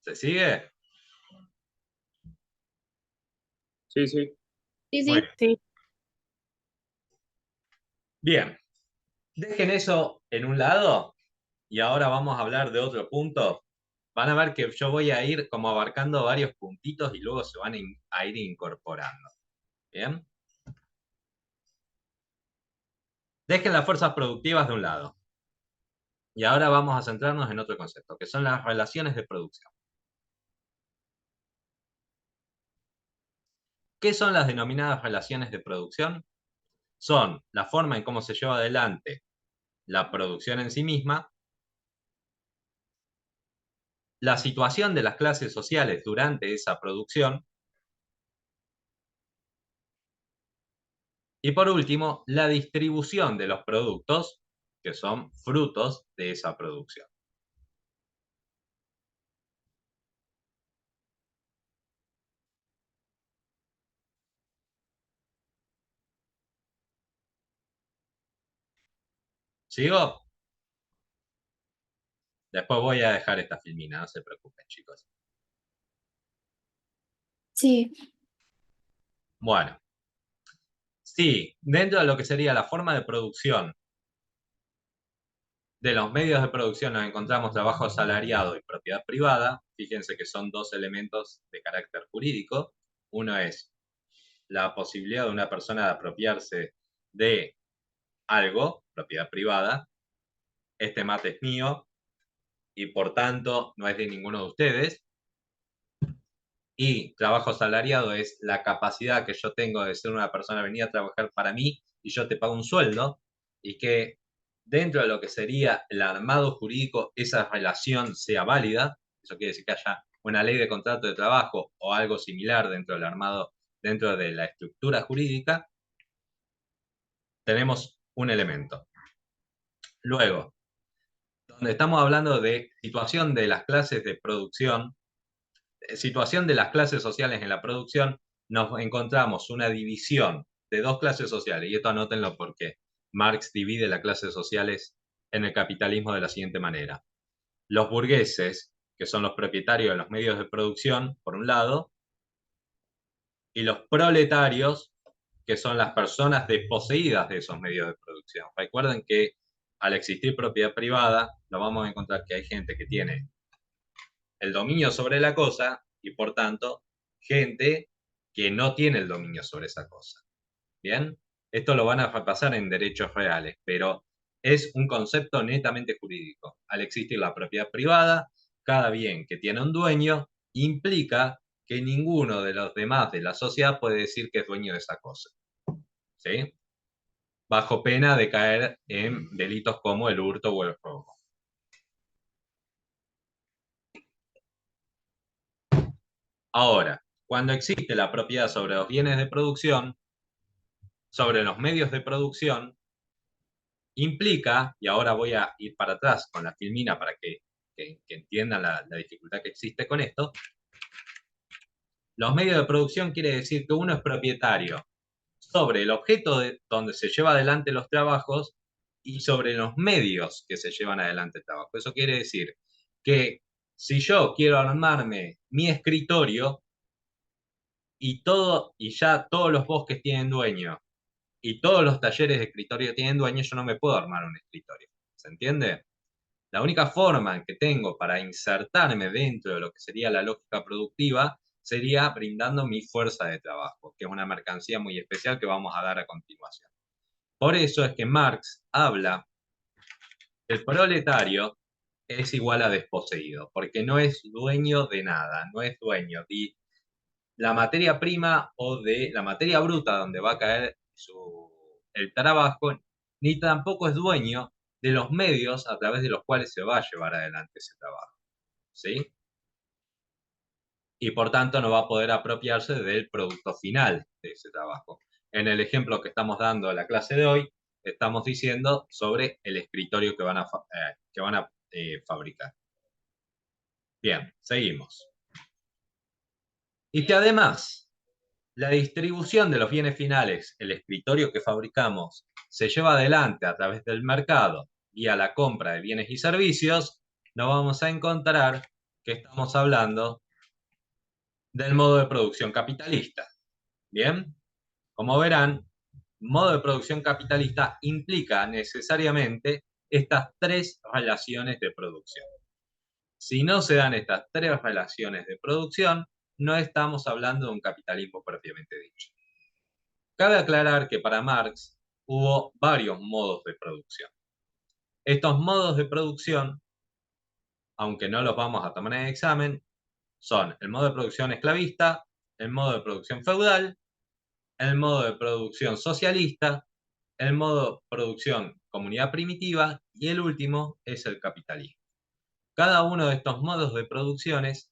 ¿Se sigue? Sí, sí. Sí, Muy sí. bien. Sí. Bien, dejen eso en un lado y ahora vamos a hablar de otro punto. Van a ver que yo voy a ir como abarcando varios puntitos y luego se van a ir incorporando. ¿Bien? Dejen las fuerzas productivas de un lado. Y ahora vamos a centrarnos en otro concepto, que son las relaciones de producción. ¿Qué son las denominadas relaciones de producción? Son la forma en cómo se lleva adelante la producción en sí misma, la situación de las clases sociales durante esa producción y por último, la distribución de los productos que son frutos de esa producción. ¿Sigo? Después voy a dejar esta filmina, no se preocupen, chicos. Sí. Bueno, sí, dentro de lo que sería la forma de producción de los medios de producción nos encontramos trabajo asalariado y propiedad privada. Fíjense que son dos elementos de carácter jurídico. Uno es la posibilidad de una persona de apropiarse de algo, propiedad privada. Este mate es mío y por tanto no es de ninguno de ustedes. Y trabajo asalariado es la capacidad que yo tengo de ser una persona venida a trabajar para mí y yo te pago un sueldo, y que dentro de lo que sería el armado jurídico esa relación sea válida. Eso quiere decir que haya una ley de contrato de trabajo o algo similar dentro del armado, dentro de la estructura jurídica. Tenemos un elemento. Luego, donde estamos hablando de situación de las clases de producción, situación de las clases sociales en la producción, nos encontramos una división de dos clases sociales, y esto anótenlo porque Marx divide las clases sociales en el capitalismo de la siguiente manera. Los burgueses, que son los propietarios de los medios de producción, por un lado, y los proletarios, que son las personas desposeídas de esos medios de producción. Recuerden que al existir propiedad privada, lo vamos a encontrar que hay gente que tiene el dominio sobre la cosa y por tanto gente que no tiene el dominio sobre esa cosa. ¿Bien? Esto lo van a repasar en derechos reales, pero es un concepto netamente jurídico. Al existir la propiedad privada, cada bien que tiene un dueño implica que ninguno de los demás de la sociedad puede decir que es dueño de esa cosa. ¿Sí? Bajo pena de caer en delitos como el hurto o el robo. Ahora, cuando existe la propiedad sobre los bienes de producción, sobre los medios de producción, implica, y ahora voy a ir para atrás con la filmina para que entiendan la dificultad que existe con esto. Los medios de producción quiere decir que uno es propietario sobre el objeto donde se lleva adelante los trabajos y sobre los medios que se llevan adelante el trabajo. Eso quiere decir que si yo quiero armarme mi escritorio y ya todos los bosques tienen dueño y todos los talleres de escritorio tienen dueño, yo no me puedo armar un escritorio. ¿Se entiende? La única forma que tengo para insertarme dentro de lo que sería la lógica productiva sería brindando mi fuerza de trabajo, que es una mercancía muy especial que vamos a dar a continuación. Por eso es que Marx habla que el proletario es igual a desposeído, porque no es dueño de nada, no es dueño de la materia prima o de la materia bruta donde va a caer el trabajo, ni tampoco es dueño de los medios a través de los cuales se va a llevar adelante ese trabajo. ¿Sí? Y por tanto no va a poder apropiarse del producto final de ese trabajo. En el ejemplo que estamos dando en la clase de hoy, estamos diciendo sobre el escritorio que van a fabricar. Bien, seguimos. Y que además la distribución de los bienes finales, el escritorio que fabricamos, se lleva adelante a través del mercado y a la compra de bienes y servicios, nos vamos a encontrar que estamos hablando del modo de producción capitalista. Bien, como verán, modo de producción capitalista implica necesariamente estas tres relaciones de producción. Si no se dan estas tres relaciones de producción, no estamos hablando de un capitalismo propiamente dicho. Cabe aclarar que para Marx hubo varios modos de producción. Estos modos de producción, aunque no los vamos a tomar en examen, son el modo de producción esclavista, el modo de producción feudal, el modo de producción socialista, el modo de producción comunidad primitiva y el último es el capitalismo. Cada uno de estos modos de producciones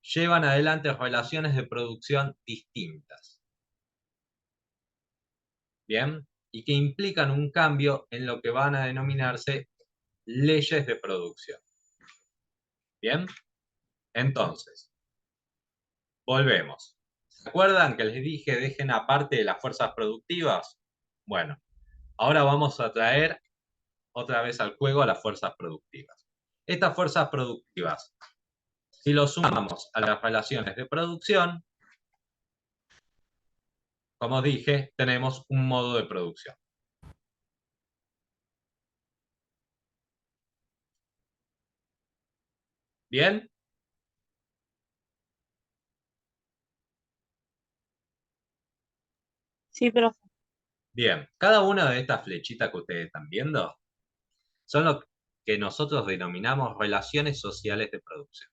llevan adelante relaciones de producción distintas. ¿Bien? Y que implican un cambio en lo que van a denominarse leyes de producción. ¿Bien? Entonces, volvemos. ¿Se acuerdan que les dije dejen aparte de las fuerzas productivas? Bueno, ahora vamos a traer otra vez al juego a las fuerzas productivas. Estas fuerzas productivas, si lo sumamos a las relaciones de producción, como dije, tenemos un modo de producción. ¿Bien? Sí, profe. Bien, cada una de estas flechitas que ustedes están viendo son lo que nosotros denominamos relaciones sociales de producción.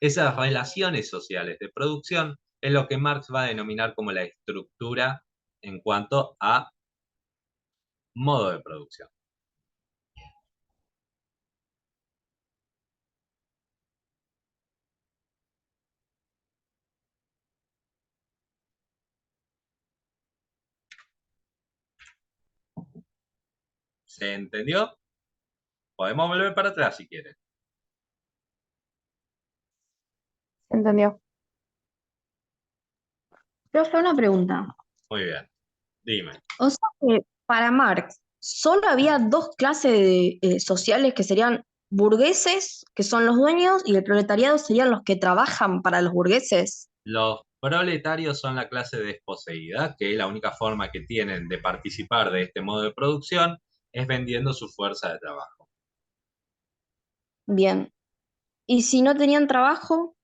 Esas relaciones sociales de producción es lo que Marx va a denominar como la estructura en cuanto a modo de producción. ¿Se entendió? Podemos volver para atrás si quieren. ¿Se entendió? Profe, una pregunta. Muy bien, dime. O sea que para Marx solo había dos clases sociales que serían burgueses, que son los dueños, y el proletariado serían los que trabajan para los burgueses. Los proletarios son la clase desposeída, que la única forma que tienen de participar de este modo de producción es vendiendo su fuerza de trabajo. Bien. Y si no tenían trabajo,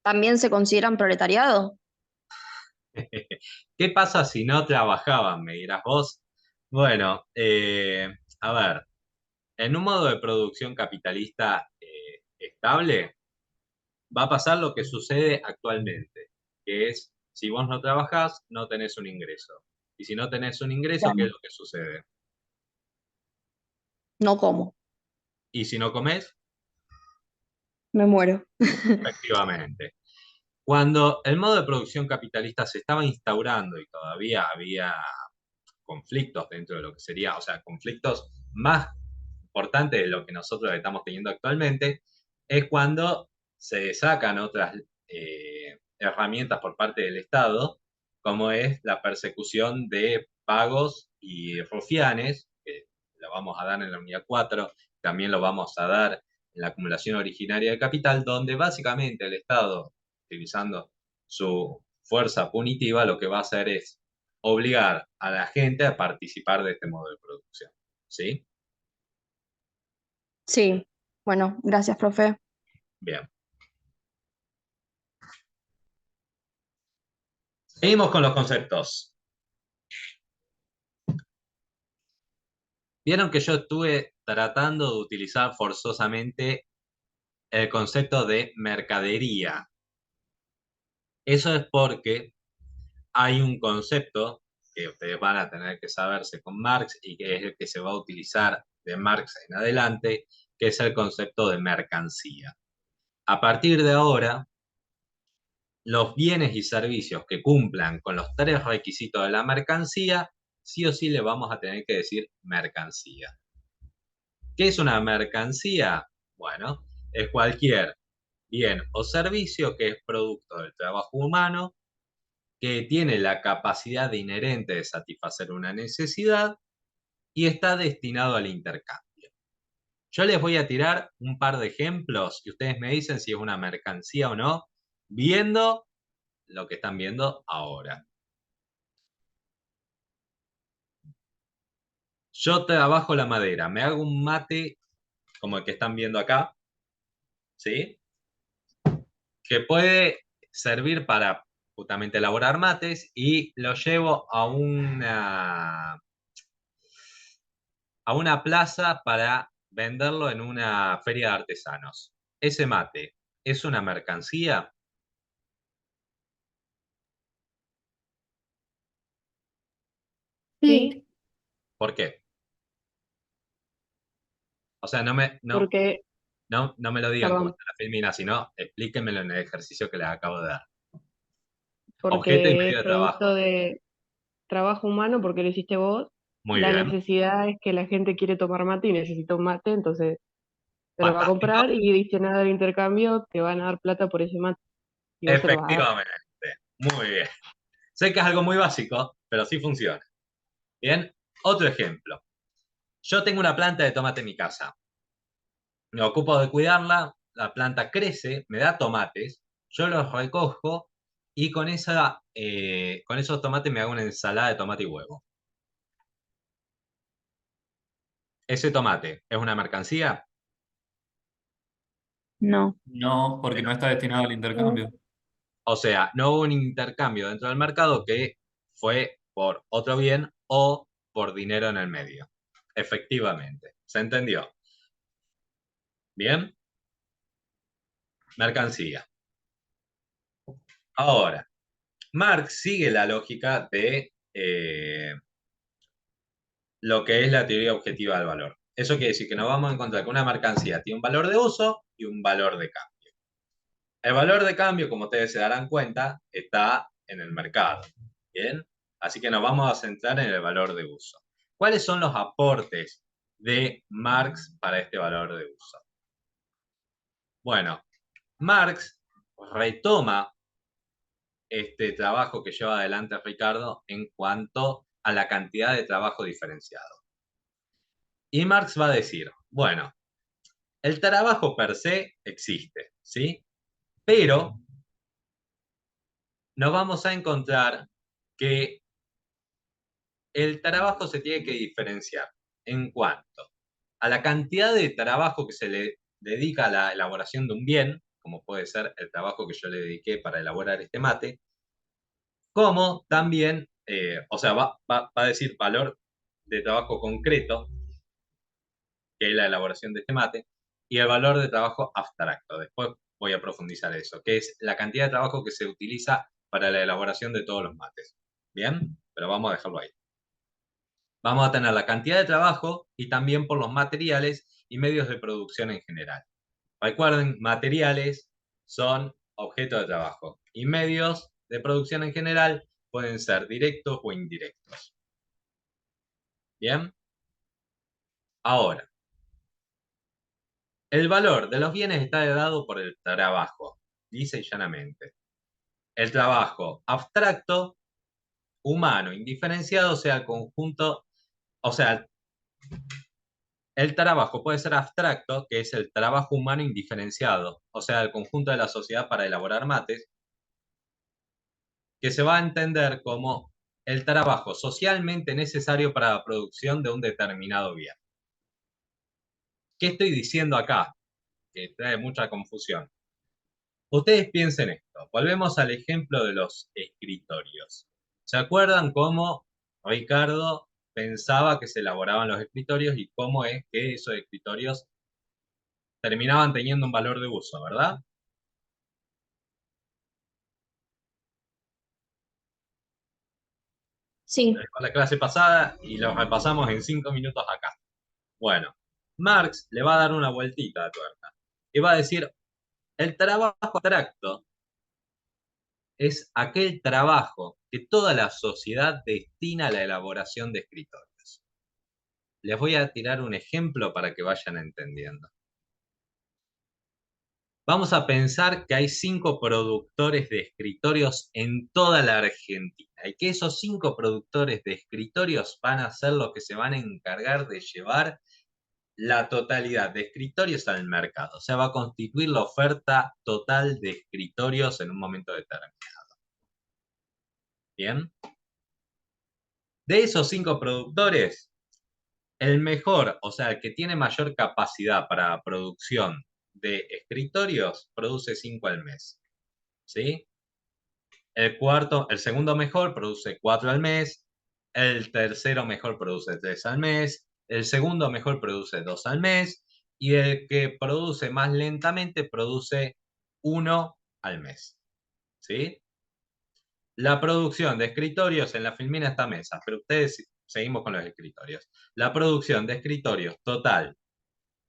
¿también se consideran proletariado? ¿Qué pasa si no trabajaban? Me dirás vos. Bueno, a ver, en un modo de producción capitalista estable, va a pasar lo que sucede actualmente, que es, si vos no trabajás, no tenés un ingreso. Y si no tenés un ingreso, ¿qué es Claro. lo que sucede? No como, Y si no comés, me muero. efectivamente. Cuando el modo de producción capitalista se estaba instaurando y todavía había conflictos dentro de lo que sería, o sea, conflictos más importantes de lo que nosotros estamos teniendo actualmente, es cuando se sacan otras herramientas por parte del Estado, como es la persecución de pagos y rufianes, que lo vamos a dar en la unidad 4, también lo vamos a dar en la acumulación originaria de capital, donde básicamente el Estado, utilizando su fuerza punitiva, lo que va a hacer es obligar a la gente a participar de este modo de producción. ¿Sí? Sí, bueno, gracias, profe. Bien. Seguimos con los conceptos. Vieron que yo estuve tratando de utilizar forzosamente el concepto de mercadería. Eso es porque hay un concepto que ustedes van a tener que saberse con Marx y que es el que se va a utilizar de Marx en adelante, que es el concepto de mercancía. A partir de ahora, los bienes y servicios que cumplan con los tres requisitos de la mercancía, sí o sí le vamos a tener que decir mercancía. ¿Qué es una mercancía? Bueno, es cualquier bien o servicio que es producto del trabajo humano, que tiene la capacidad inherente de satisfacer una necesidad y está destinado al intercambio. Yo les voy a tirar un par de ejemplos y ustedes me dicen si es una mercancía o no, viendo lo que están viendo ahora. Yo trabajo la madera, me hago un mate como el que están viendo acá, ¿sí? Que puede servir para justamente elaborar mates y lo llevo a una plaza para venderlo en una feria de artesanos. Ese mate, ¿es una mercancía? Sí, ¿Por qué? O sea, porque, no me lo digan como perdón, está la filmina, sino explíquenmelo en el ejercicio que les acabo de dar. Objeto y porque es medio de producto trabajo. de trabajo humano, porque lo hiciste vos. Muy La bien. necesidad es que la gente quiere tomar mate y necesita un mate, entonces te lo va a Fantástico. comprar y dice nada del intercambio, te van a dar plata por ese mate y vos se lo vas a dar. Efectivamente. Muy bien. Sé que es algo muy básico, pero sí funciona. Bien, otro ejemplo. Yo tengo una planta de tomate en mi casa. Me ocupo de cuidarla, la planta crece, me da tomates, yo los recojo y con esos tomates me hago una ensalada de tomate y huevo. ¿Ese tomate es una mercancía? No. No, porque no está destinado al intercambio. O sea, no hubo un intercambio dentro del mercado que fue por otro bien o por dinero en el medio. Efectivamente. ¿Se entendió? Bien. Mercancía. Ahora, Marx sigue la lógica de lo que es la teoría objetiva del valor. Eso quiere decir que nos vamos a encontrar que una mercancía tiene un valor de uso y un valor de cambio. El valor de cambio, como ustedes se darán cuenta, está en el mercado. ¿Bien? Así que nos vamos a centrar en el valor de uso. ¿Cuáles son los aportes de Marx para este valor de uso? Bueno, Marx retoma este trabajo que lleva adelante Ricardo en cuanto a la cantidad de trabajo diferenciado. Y Marx va a decir, bueno, el trabajo per se existe, ¿sí? Pero nos vamos a encontrar que el trabajo se tiene que diferenciar en cuanto a la cantidad de trabajo que se le dedica a la elaboración de un bien, como puede ser el trabajo que yo le dediqué para elaborar este mate, como también, o sea, va a decir valor de trabajo concreto, que es la elaboración de este mate, y el valor de trabajo abstracto. Después voy a profundizar eso, que es la cantidad de trabajo que se utiliza para la elaboración de todos los mates. ¿Bien? Pero vamos a dejarlo ahí. Vamos a tener la cantidad de trabajo y también por los materiales y medios de producción en general. Recuerden, materiales son objetos de trabajo y medios de producción en general pueden ser directos o indirectos. ¿Bien? Ahora, el valor de los bienes está dado por el trabajo, dice llanamente. El trabajo abstracto, humano, indiferenciado, sea el conjunto, o sea, el trabajo puede ser abstracto, que es el trabajo humano indiferenciado, o sea, el conjunto de la sociedad para elaborar mates, que se va a entender como el trabajo socialmente necesario para la producción de un determinado bien. ¿Qué estoy diciendo acá? Que trae mucha confusión. Ustedes piensen esto. Volvemos al ejemplo de los escritorios. ¿Se acuerdan cómo Ricardo pensaba que se elaboraban los escritorios y cómo es que esos escritorios terminaban teniendo un valor de uso, ¿verdad? Sí, Con la clase pasada y lo repasamos en 5 minutos acá. Bueno, Marx le va a dar una vueltita a tuerca y va a decir, el trabajo abstracto es aquel trabajo que toda la sociedad destina a la elaboración de escritorios. Les voy a tirar un ejemplo para que vayan entendiendo. Vamos a pensar que hay 5 productores de escritorios en toda la Argentina y que esos 5 productores de escritorios van a ser los que se van a encargar de llevar la totalidad de escritorios al mercado. O sea, va a constituir la oferta total de escritorios en un momento determinado. ¿Bien? De esos 5 productores, el mejor, o sea, el que tiene mayor capacidad para producción de escritorios, produce 5 al mes. ¿Sí? El segundo mejor produce 4 al mes, el tercero mejor produce 3 al mes, el segundo mejor produce 2 al mes, y el que produce más lentamente produce 1 al mes. ¿Sí? La producción de escritorios en la Filmina está a mesa, pero ustedes seguimos con los escritorios. La producción de escritorios total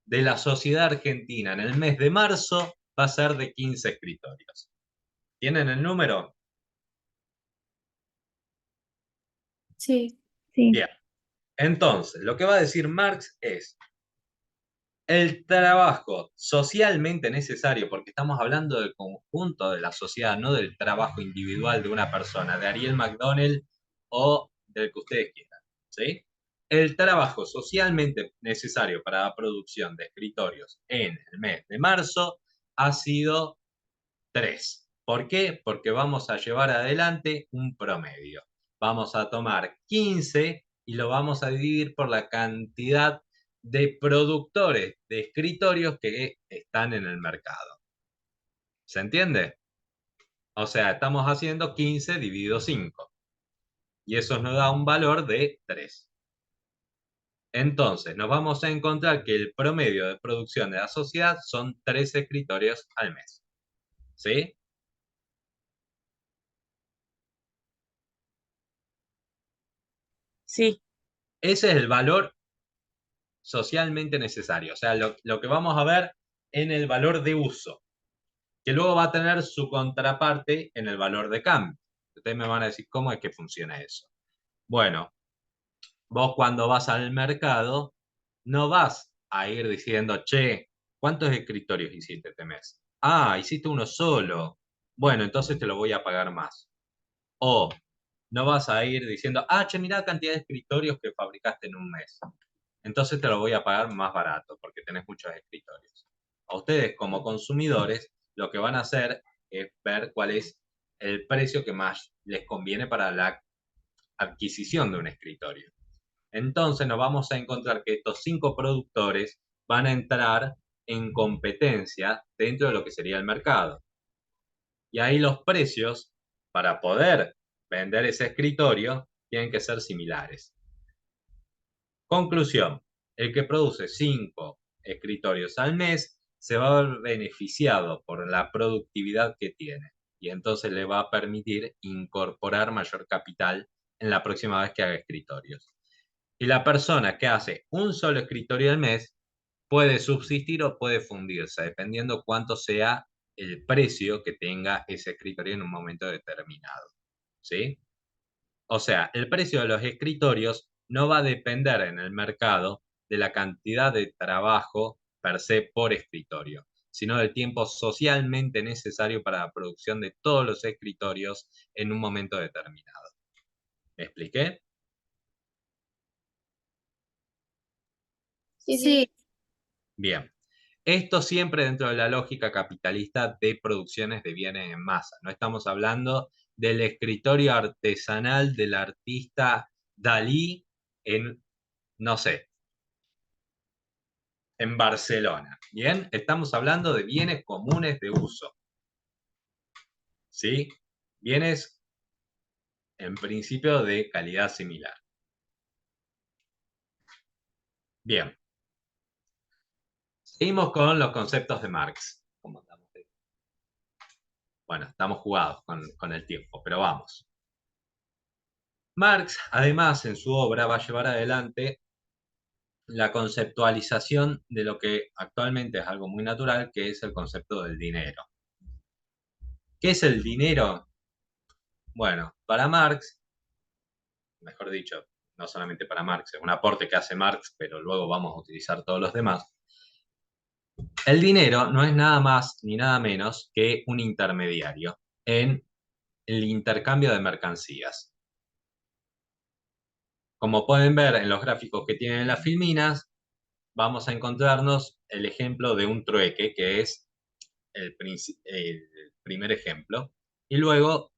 de la sociedad argentina en el mes de marzo va a ser de 15 escritorios. ¿Tienen el número? Sí. Bien. Entonces, lo que va a decir Marx es el trabajo socialmente necesario, porque estamos hablando del conjunto de la sociedad, no del trabajo individual de una persona, de Ariel McDonald o del que ustedes quieran, ¿sí? El trabajo socialmente necesario para la producción de escritorios en el mes de marzo ha sido 3. ¿Por qué? Porque vamos a llevar adelante un promedio. Vamos a tomar 15 y lo vamos a dividir por la cantidad de productores de escritorios que están en el mercado. ¿Se entiende? O sea, estamos haciendo 15 dividido 5. Y eso nos da un valor de 3. Entonces, nos vamos a encontrar que el promedio de producción de la sociedad son 3 escritorios al mes. ¿Sí? Sí. Ese es el valor socialmente necesario. O sea, lo que vamos a ver en el valor de uso, que luego va a tener su contraparte en el valor de cambio. Ustedes me van a decir cómo es que funciona eso. Bueno, vos cuando vas al mercado, no vas a ir diciendo, che, ¿cuántos escritorios hiciste este mes? Ah, hiciste uno solo. Bueno, entonces te lo voy a pagar más. O no vas a ir diciendo, ah, che, mirá la cantidad de escritorios que fabricaste en un mes. Entonces te lo voy a pagar más barato porque tenés muchos escritorios. A ustedes como consumidores, lo que van a hacer es ver cuál es el precio que más les conviene para la adquisición de un escritorio. Entonces nos vamos a encontrar que estos 5 productores van a entrar en competencia dentro de lo que sería el mercado. Y ahí los precios, para poder vender ese escritorio, tienen que ser similares. Conclusión, el que produce 5 escritorios al mes se va a ver beneficiado por la productividad que tiene y entonces le va a permitir incorporar mayor capital en la próxima vez que haga escritorios. Y la persona que hace un solo escritorio al mes puede subsistir o puede fundirse, dependiendo cuánto sea el precio que tenga ese escritorio en un momento determinado. ¿Sí? O sea, el precio de los escritorios no va a depender en el mercado de la cantidad de trabajo per se por escritorio, sino del tiempo socialmente necesario para la producción de todos los escritorios en un momento determinado. ¿Me expliqué? Sí, Bien. Esto siempre dentro de la lógica capitalista de producciones de bienes en masa. No estamos hablando del escritorio artesanal del artista Dalí en, no sé, en Barcelona. Bien, estamos hablando de bienes comunes de uso. ¿Sí? Bienes en principio de calidad similar. Bien. Seguimos con los conceptos de Marx. Bueno, estamos jugados con el tiempo, pero vamos. Marx, además, en su obra va a llevar adelante la conceptualización de lo que actualmente es algo muy natural, que es el concepto del dinero. ¿Qué es el dinero? Bueno, para Marx, mejor dicho, no solamente para Marx, es un aporte que hace Marx, pero luego vamos a utilizar todos los demás. El dinero no es nada más ni nada menos que un intermediario en el intercambio de mercancías. Como pueden ver en los gráficos que tienen las filminas, vamos a encontrarnos el ejemplo de un trueque, que es el primer ejemplo, y luego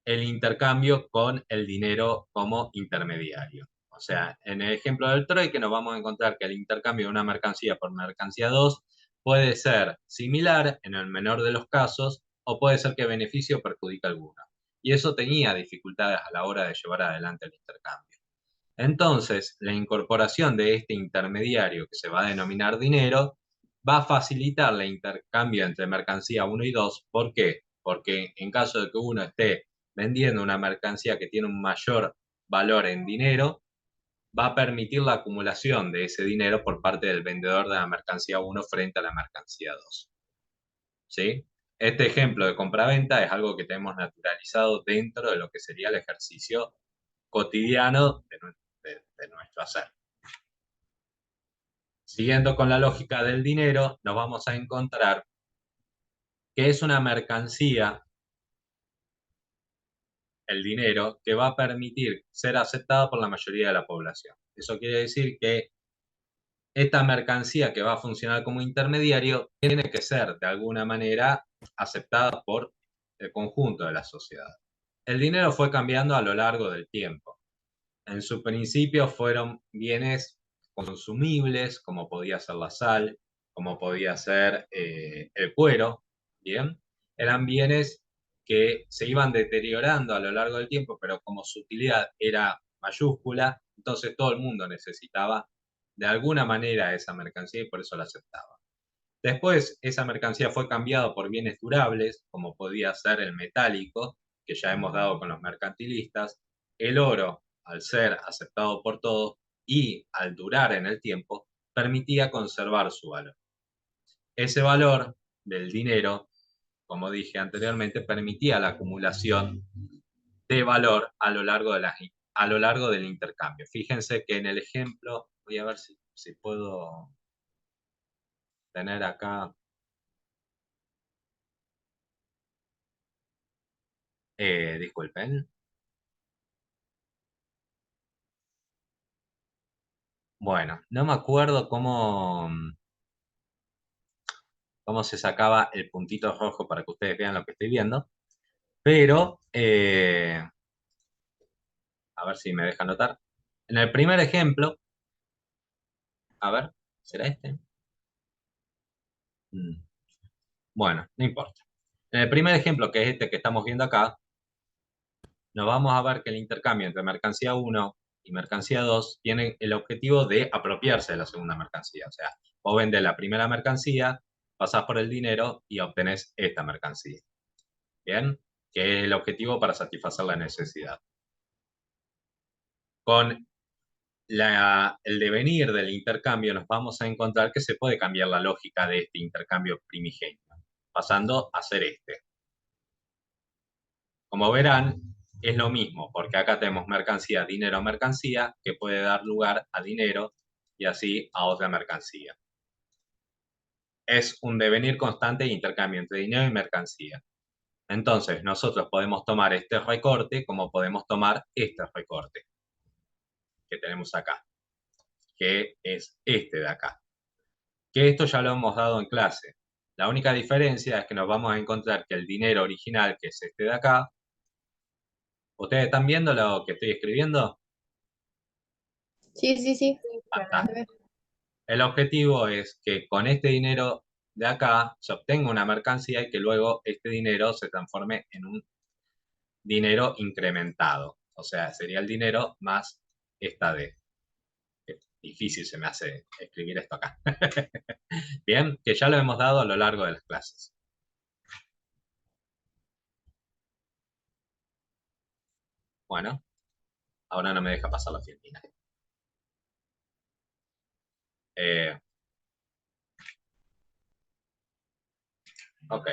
el intercambio con el dinero como intermediario. O sea, en el ejemplo del trueque nos vamos a encontrar que el intercambio de una mercancía por mercancía 2 puede ser similar en el menor de los casos o puede ser que beneficie o perjudique a alguno. Y eso tenía dificultades a la hora de llevar adelante el intercambio. Entonces, la incorporación de este intermediario que se va a denominar dinero va a facilitar el intercambio entre mercancía 1 y 2. ¿Por qué? Porque en caso de que uno esté vendiendo una mercancía que tiene un mayor valor en dinero, va a permitir la acumulación de ese dinero por parte del vendedor de la mercancía 1 frente a la mercancía 2. ¿Sí? Este ejemplo de compraventa es algo que tenemos naturalizado dentro de lo que sería el ejercicio cotidiano de nuestro hacer. Siguiendo con la lógica del dinero, nos vamos a encontrar que es una mercancía, el dinero, que va a permitir ser aceptada por la mayoría de la población. Eso quiere decir que esta mercancía que va a funcionar como intermediario tiene que ser de alguna manera aceptada por el conjunto de la sociedad. El dinero fue cambiando a lo largo del tiempo. En su principio fueron bienes consumibles, como podía ser la sal, como podía ser el cuero, ¿bien? Eran bienes que se iban deteriorando a lo largo del tiempo, pero como su utilidad era mayúscula, entonces todo el mundo necesitaba de alguna manera esa mercancía y por eso la aceptaba. Después, esa mercancía fue cambiada por bienes durables, como podía ser el metálico, que ya hemos dado con los mercantilistas, el oro, al ser aceptado por todos y al durar en el tiempo, permitía conservar su valor. Ese valor del dinero, como dije anteriormente, permitía la acumulación de valor a lo largo, a lo largo del intercambio. Fíjense que en el ejemplo, voy a ver si puedo tener acá. Disculpen. Bueno, no me acuerdo cómo se sacaba el puntito rojo para que ustedes vean lo que estoy viendo, pero a ver si me deja notar. En el primer ejemplo, a ver, ¿será este? Bueno, no importa. En el primer ejemplo, que es este que estamos viendo acá, nos vamos a ver que el intercambio entre mercancía 1 y mercancía 2 tiene el objetivo de apropiarse de la segunda mercancía. O sea, vos vendés la primera mercancía, pasás por el dinero y obtenés esta mercancía. ¿Bien? Que es el objetivo para satisfacer la necesidad. Con el devenir del intercambio nos vamos a encontrar que se puede cambiar la lógica de este intercambio primigenio, pasando a ser este. Como verán, es lo mismo, porque acá tenemos mercancía, dinero, mercancía, que puede dar lugar a dinero y así a otra mercancía. Es un devenir constante de intercambio entre dinero y mercancía. Entonces, nosotros podemos tomar este recorte como podemos tomar este recorte que tenemos acá, que es este de acá. Que esto ya lo hemos dado en clase. La única diferencia es que nos vamos a encontrar que el dinero original, que es este de acá, ¿ustedes están viendo lo que estoy escribiendo? Sí, sí, sí. Fantástico. El objetivo es que con este dinero de acá se obtenga una mercancía y que luego este dinero se transforme en un dinero incrementado. O sea, sería el dinero más esta D. Difícil se me hace escribir esto acá. Bien, que ya lo hemos dado a lo largo de las clases. Bueno, ahora no me deja pasar la Filipina. Ok.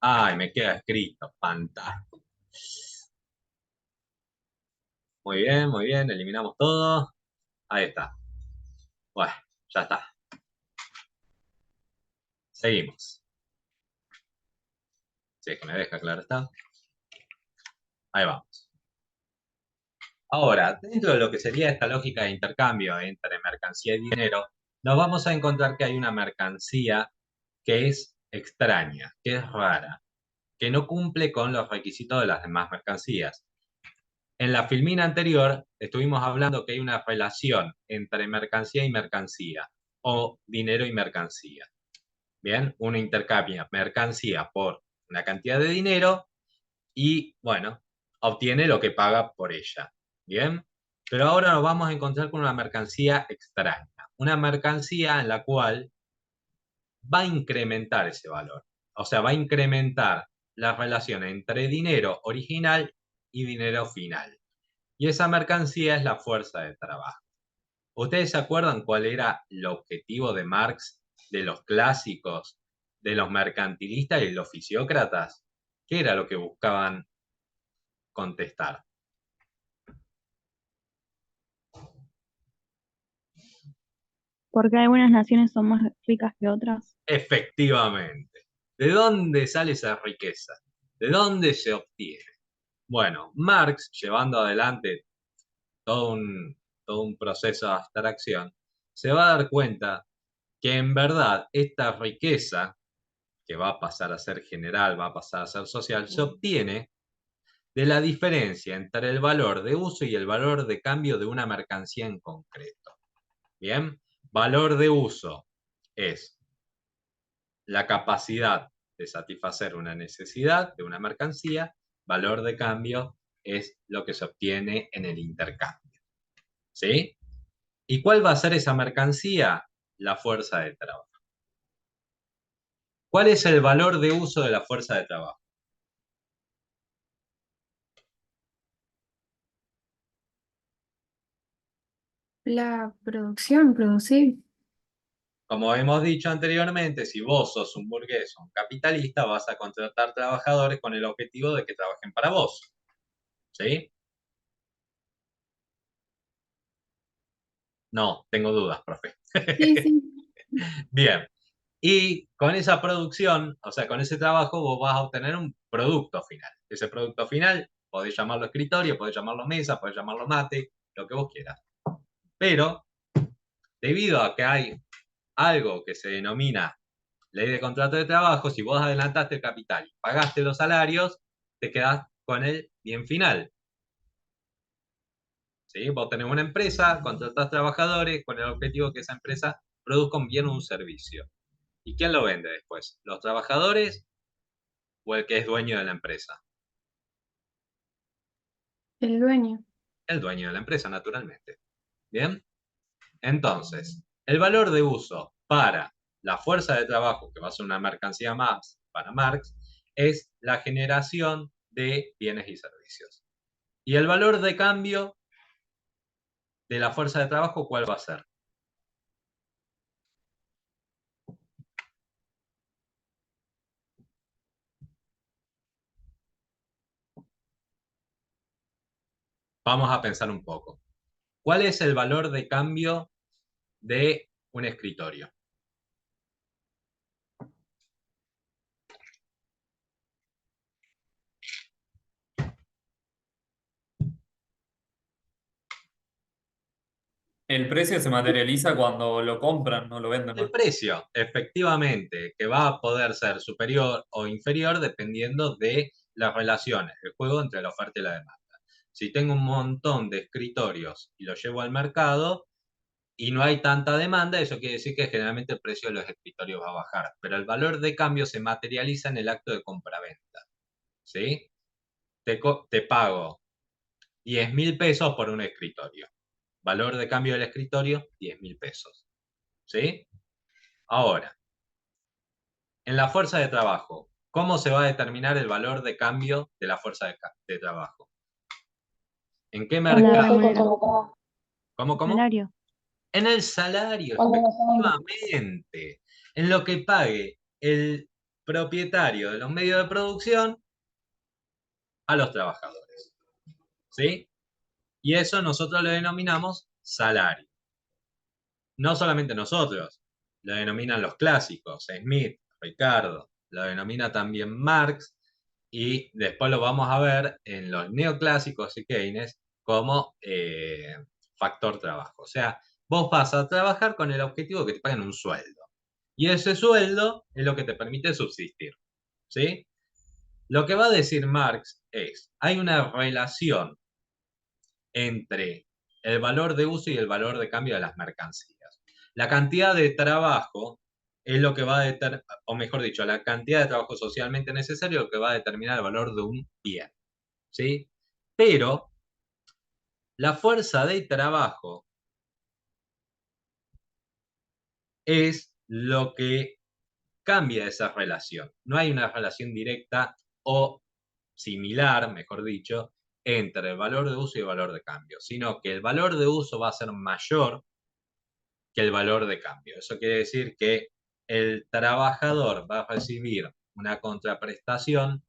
Ay, me queda escrito. Fantástico. Muy bien. Eliminamos todo. Ahí está. Bueno, ya está. Seguimos. Si es que me deja, claro está. Ahí vamos. Ahora, dentro de lo que sería esta lógica de intercambio entre mercancía y dinero, nos vamos a encontrar que hay una mercancía que es extraña, que es rara, que no cumple con los requisitos de las demás mercancías. En la filmina anterior estuvimos hablando que hay una relación entre mercancía y mercancía, o dinero y mercancía. Bien, uno intercambia mercancía por una cantidad de dinero y, bueno, obtiene lo que paga por ella. Bien, pero ahora nos vamos a encontrar con una mercancía extraña, una mercancía en la cual va a incrementar ese valor. O sea, va a incrementar la relación entre dinero original y dinero final. Y esa mercancía es la fuerza de trabajo. ¿Ustedes se acuerdan cuál era el objetivo de Marx, de los clásicos, de los mercantilistas y los fisiócratas? ¿Qué era lo que buscaban contestar? Porque algunas naciones son más ricas que otras. Efectivamente. ¿De dónde sale esa riqueza? ¿De dónde se obtiene? Bueno, Marx, llevando adelante todo un proceso de abstracción, se va a dar cuenta que en verdad esta riqueza, que va a pasar a ser general, va a pasar a ser social, se obtiene de la diferencia entre el valor de uso y el valor de cambio de una mercancía en concreto. Bien, valor de uso es la capacidad de satisfacer una necesidad de una mercancía, valor de cambio es lo que se obtiene en el intercambio. ¿Sí? ¿Y cuál va a ser esa mercancía? La fuerza de trabajo. ¿Cuál es el valor de uso de la fuerza de trabajo? La producción, producir. Como hemos dicho anteriormente, si vos sos un burgués o un capitalista, vas a contratar trabajadores con el objetivo de que trabajen para vos. ¿Sí? No, tengo dudas, profe. Sí, sí. Bien. Y con esa producción, o sea, con ese trabajo, vos vas a obtener un producto final. Ese producto final, podés llamarlo escritorio, podés llamarlo mesa, podés llamarlo mate, lo que vos quieras. Pero, debido a que hay algo que se denomina ley de contrato de trabajo, si vos adelantaste el capital y pagaste los salarios, te quedás con el bien final. ¿Sí? Vos tenés una empresa, contratás trabajadores con el objetivo que esa empresa produzca un bien o un servicio. ¿Y quién lo vende después? ¿Los trabajadores o el que es dueño de la empresa? El dueño. El dueño de la empresa, naturalmente. ¿Bien? Entonces, el valor de uso para la fuerza de trabajo, que va a ser una mercancía más para Marx, es la generación de bienes y servicios. ¿Y el valor de cambio de la fuerza de trabajo cuál va a ser? Vamos a pensar un poco. ¿Cuál es el valor de cambio de un escritorio? El precio se materializa cuando lo compran, no lo venden El más. precio, efectivamente, que va a poder ser superior o inferior dependiendo de las relaciones, el juego entre la oferta y la demanda. Si tengo un montón de escritorios y los llevo al mercado y no hay tanta demanda, eso quiere decir que generalmente el precio de los escritorios va a bajar, pero el valor de cambio se materializa en el acto de compraventa. ¿Sí? Te pago 10.000 pesos por un escritorio. Valor de cambio del escritorio, 10.000 pesos. ¿Sí? Ahora, en la fuerza de trabajo, ¿cómo se va a determinar el valor de cambio de la fuerza de trabajo? ¿En qué Con la mercado? remuneración. ¿Cómo? Salario. En el salario, efectivamente. En lo que pague el propietario de los medios de producción a los trabajadores. ¿Sí? Y eso nosotros lo denominamos salario. No solamente nosotros, lo denominan los clásicos, Smith, Ricardo, lo denomina también Marx, y después lo vamos a ver en los neoclásicos y Keynes como factor trabajo. O sea, vos vas a trabajar con el objetivo de que te paguen un sueldo. Y ese sueldo es lo que te permite subsistir. ¿Sí? Lo que va a decir Marx es, hay una relación entre el valor de uso y el valor de cambio de las mercancías. La cantidad de trabajo es lo que va a determinar, o mejor dicho, la cantidad de trabajo socialmente necesario es lo que va a determinar el valor de un bien. ¿Sí? Pero la fuerza de trabajo es lo que cambia esa relación. No hay una relación directa o similar, mejor dicho, entre el valor de uso y el valor de cambio, sino que el valor de uso va a ser mayor que el valor de cambio. Eso quiere decir que el trabajador va a recibir una contraprestación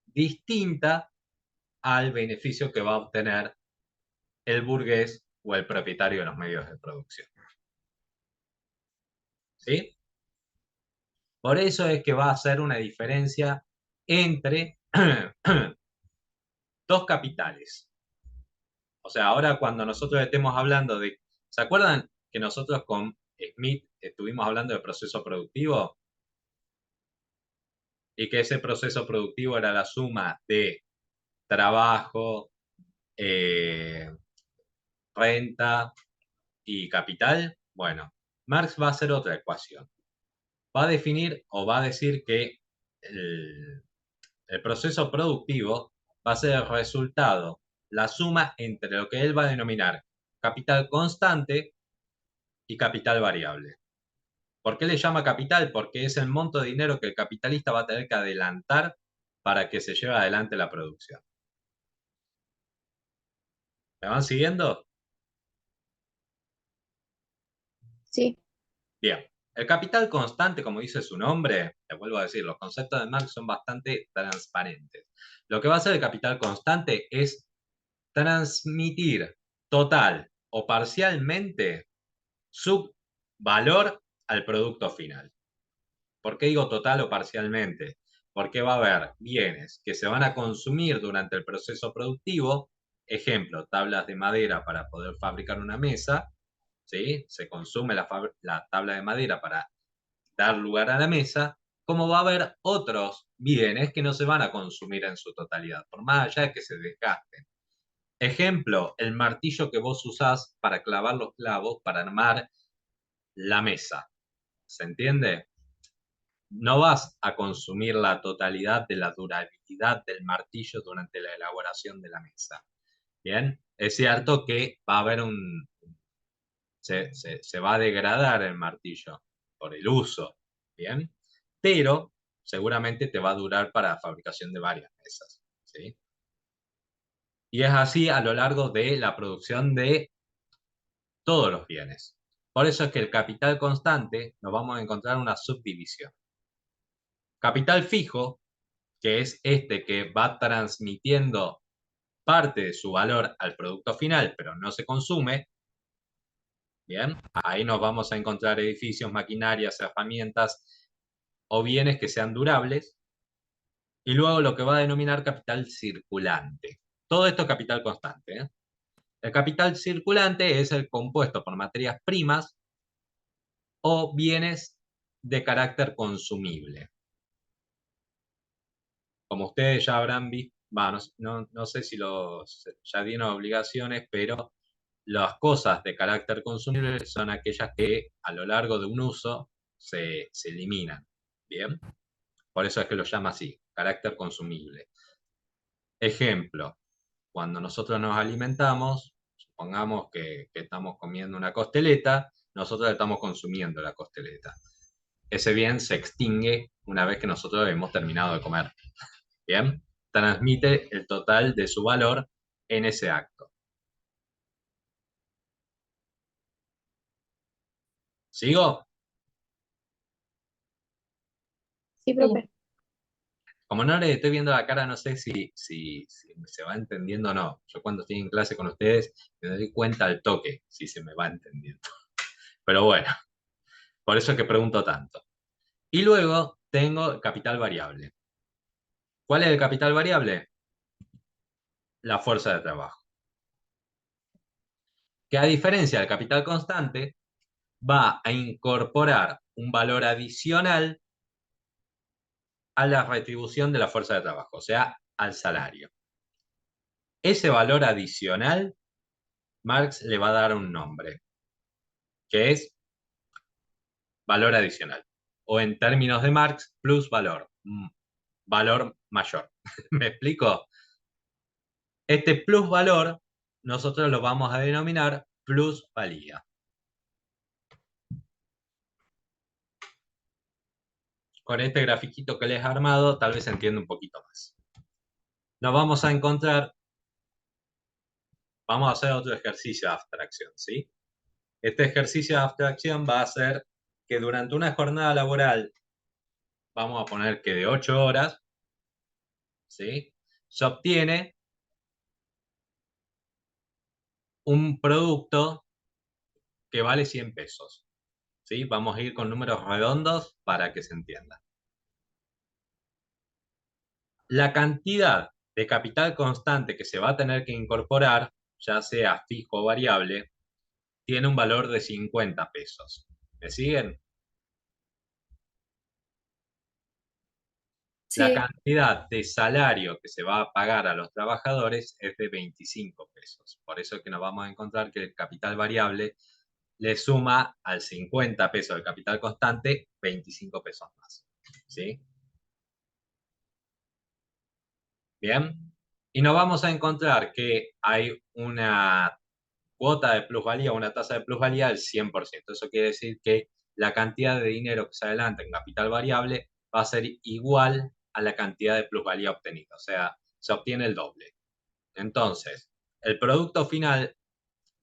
distinta al beneficio que va a obtener el burgués o el propietario de los medios de producción. ¿Sí? Por eso es que va a ser una diferencia entre dos capitales. O sea, ahora cuando nosotros estemos hablando de... ¿Se acuerdan que nosotros con Smith estuvimos hablando de proceso productivo? Y que ese proceso productivo era la suma de trabajo, eh, renta y capital. Bueno, Marx va a hacer otra ecuación. Va a definir o va a decir que el proceso productivo va a ser el resultado, la suma entre lo que él va a denominar capital constante y capital variable. ¿Por qué le llama capital? Porque es el monto de dinero que el capitalista va a tener que adelantar para que se lleve adelante la producción. ¿Me van siguiendo? Sí. Bien. El capital constante, como dice su nombre, te vuelvo a decir, los conceptos de Marx son bastante transparentes. Lo que va a hacer el capital constante es transmitir total o parcialmente su valor al producto final. ¿Por qué digo total o parcialmente? Porque va a haber bienes que se van a consumir durante el proceso productivo, ejemplo, tablas de madera para poder fabricar una mesa, ¿sí? Se consume la tabla de madera para dar lugar a la mesa, como va a haber otros bienes que no se van a consumir en su totalidad, por más allá de que se desgasten. Ejemplo, el martillo que vos usás para clavar los clavos para armar la mesa. ¿Se entiende? No vas a consumir la totalidad de la durabilidad del martillo durante la elaboración de la mesa. Bien, es cierto que va a haber se va a degradar el martillo por el uso, bien, pero seguramente te va a durar para la fabricación de varias mesas, ¿sí? Y es así a lo largo de la producción de todos los bienes. Por eso es que el capital constante nos vamos a encontrar una subdivisión. Capital fijo, que es este que va transmitiendo parte de su valor al producto final, pero no se consume. Bien, ahí nos vamos a encontrar edificios, maquinarias, herramientas o bienes que sean durables. Y luego lo que va a denominar capital circulante. Todo esto es capital constante, ¿eh? El capital circulante es el compuesto por materias primas o bienes de carácter consumible. Como ustedes ya habrán visto, no sé si ya tienen obligaciones, pero las cosas de carácter consumible son aquellas que a lo largo de un uso se eliminan. ¿Bien? Por eso es que lo llama así, carácter consumible. Ejemplo, cuando nosotros nos alimentamos, supongamos que estamos comiendo una costeleta, nosotros estamos consumiendo la costeleta. Ese bien se extingue una vez que nosotros hemos terminado de comer. ¿Bien? Transmite el total de su valor en ese acto. ¿Sigo? Sí, profe. Como no le estoy viendo la cara, no sé si se va entendiendo o no. Yo cuando estoy en clase con ustedes me doy cuenta al toque si se me va entendiendo. Pero bueno, por eso es que pregunto tanto. Y luego tengo capital variable. ¿Cuál es el capital variable? La fuerza de trabajo. Que a diferencia del capital constante, va a incorporar un valor adicional a la retribución de la fuerza de trabajo, o sea, al salario. Ese valor adicional, Marx le va a dar un nombre, que es valor adicional. O en términos de Marx, plus valor. Valor mayor. ¿Me explico? Este plus valor, nosotros lo vamos a denominar plusvalía. Con este grafiquito que les he armado, tal vez se entienda un poquito más. Nos vamos a encontrar, vamos a hacer otro ejercicio de abstracción, ¿sí? Este ejercicio de abstracción va a ser que durante una jornada laboral, vamos a poner que de 8 horas, ¿sí? Se obtiene un producto que vale 100 pesos, ¿sí? Vamos a ir con números redondos para que se entienda. La cantidad de capital constante que se va a tener que incorporar, ya sea fijo o variable, tiene un valor de 50 pesos. ¿Me siguen? La Sí. cantidad de salario que se va a pagar a los trabajadores es de 25 pesos. Por eso es que nos vamos a encontrar que el capital variable le suma al 50 pesos del capital constante 25 pesos más. ¿Sí? Bien, y nos vamos a encontrar que hay una cuota de plusvalía, una tasa de plusvalía del 100%. Eso quiere decir que la cantidad de dinero que se adelanta en capital variable va a ser igual a la cantidad de plusvalía obtenida, o sea, se obtiene el doble. Entonces, el producto final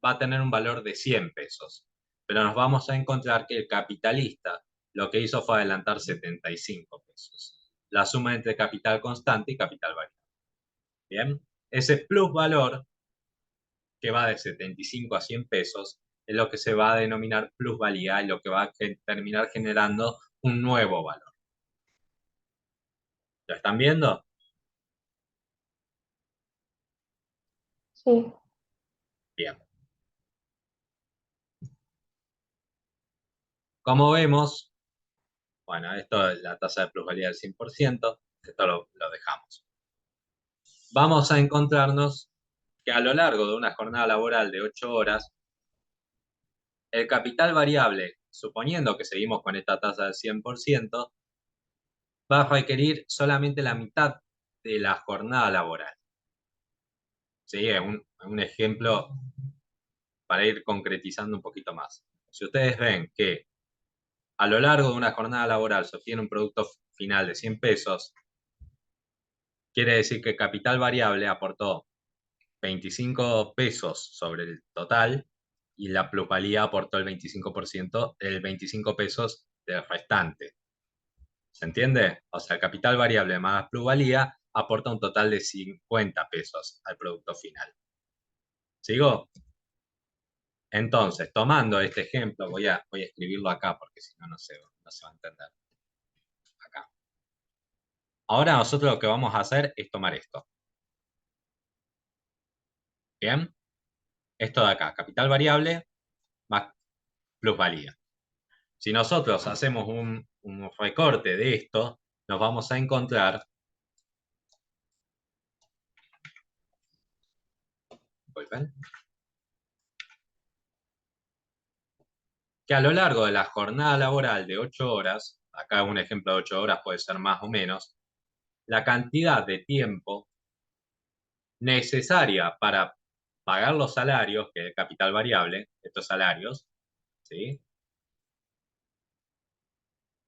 va a tener un valor de 100 pesos, pero nos vamos a encontrar que el capitalista lo que hizo fue adelantar 75 pesos. La suma entre capital constante y capital variable. Bien, ese plusvalor que va de 75 a 100 pesos es lo que se va a denominar plusvalía y lo que va a terminar generando un nuevo valor. ¿Lo están viendo? Sí. Bien. Como vemos, bueno, esto es la tasa de plusvalía del 100%, esto lo dejamos. Vamos a encontrarnos que a lo largo de una jornada laboral de 8 horas, el capital variable, suponiendo que seguimos con esta tasa del 100%, va a requerir solamente la mitad de la jornada laboral. ¿Sí? Es un ejemplo para ir concretizando un poquito más. Si ustedes ven que a lo largo de una jornada laboral se obtiene un producto final de 100 pesos, quiere decir que capital variable aportó 25 pesos sobre el total y la plusvalía aportó el 25%, el 25 pesos del restante. ¿Se entiende? O sea, capital variable más plusvalía aporta un total de 50 pesos al producto final. ¿Sigo? Entonces, tomando este ejemplo, voy a escribirlo acá porque si no, no se va a entender. Acá. Ahora nosotros lo que vamos a hacer es tomar esto. ¿Bien? Esto de acá, capital variable más plusvalía. Si nosotros hacemos un recorte de esto, nos vamos a encontrar ¿vuelven? Que a lo largo de la jornada laboral de 8 horas, acá un ejemplo de 8 horas puede ser más o menos, la cantidad de tiempo necesaria para pagar los salarios, que es el capital variable, estos salarios, ¿sí?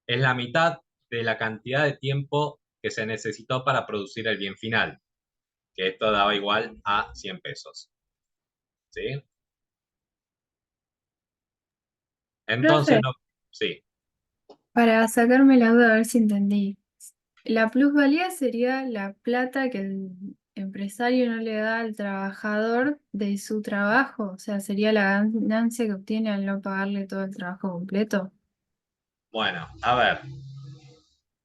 Es la mitad de la cantidad de tiempo que se necesitó para producir el bien final, que esto daba igual a 100 pesos. ¿Sí? Entonces, Profe, no, sí. para sacarme la duda, a ver si entendí. La plusvalía sería la plata que el empresario no le da al trabajador de su trabajo, o sea, sería la ganancia que obtiene al no pagarle todo el trabajo completo. Bueno, a ver.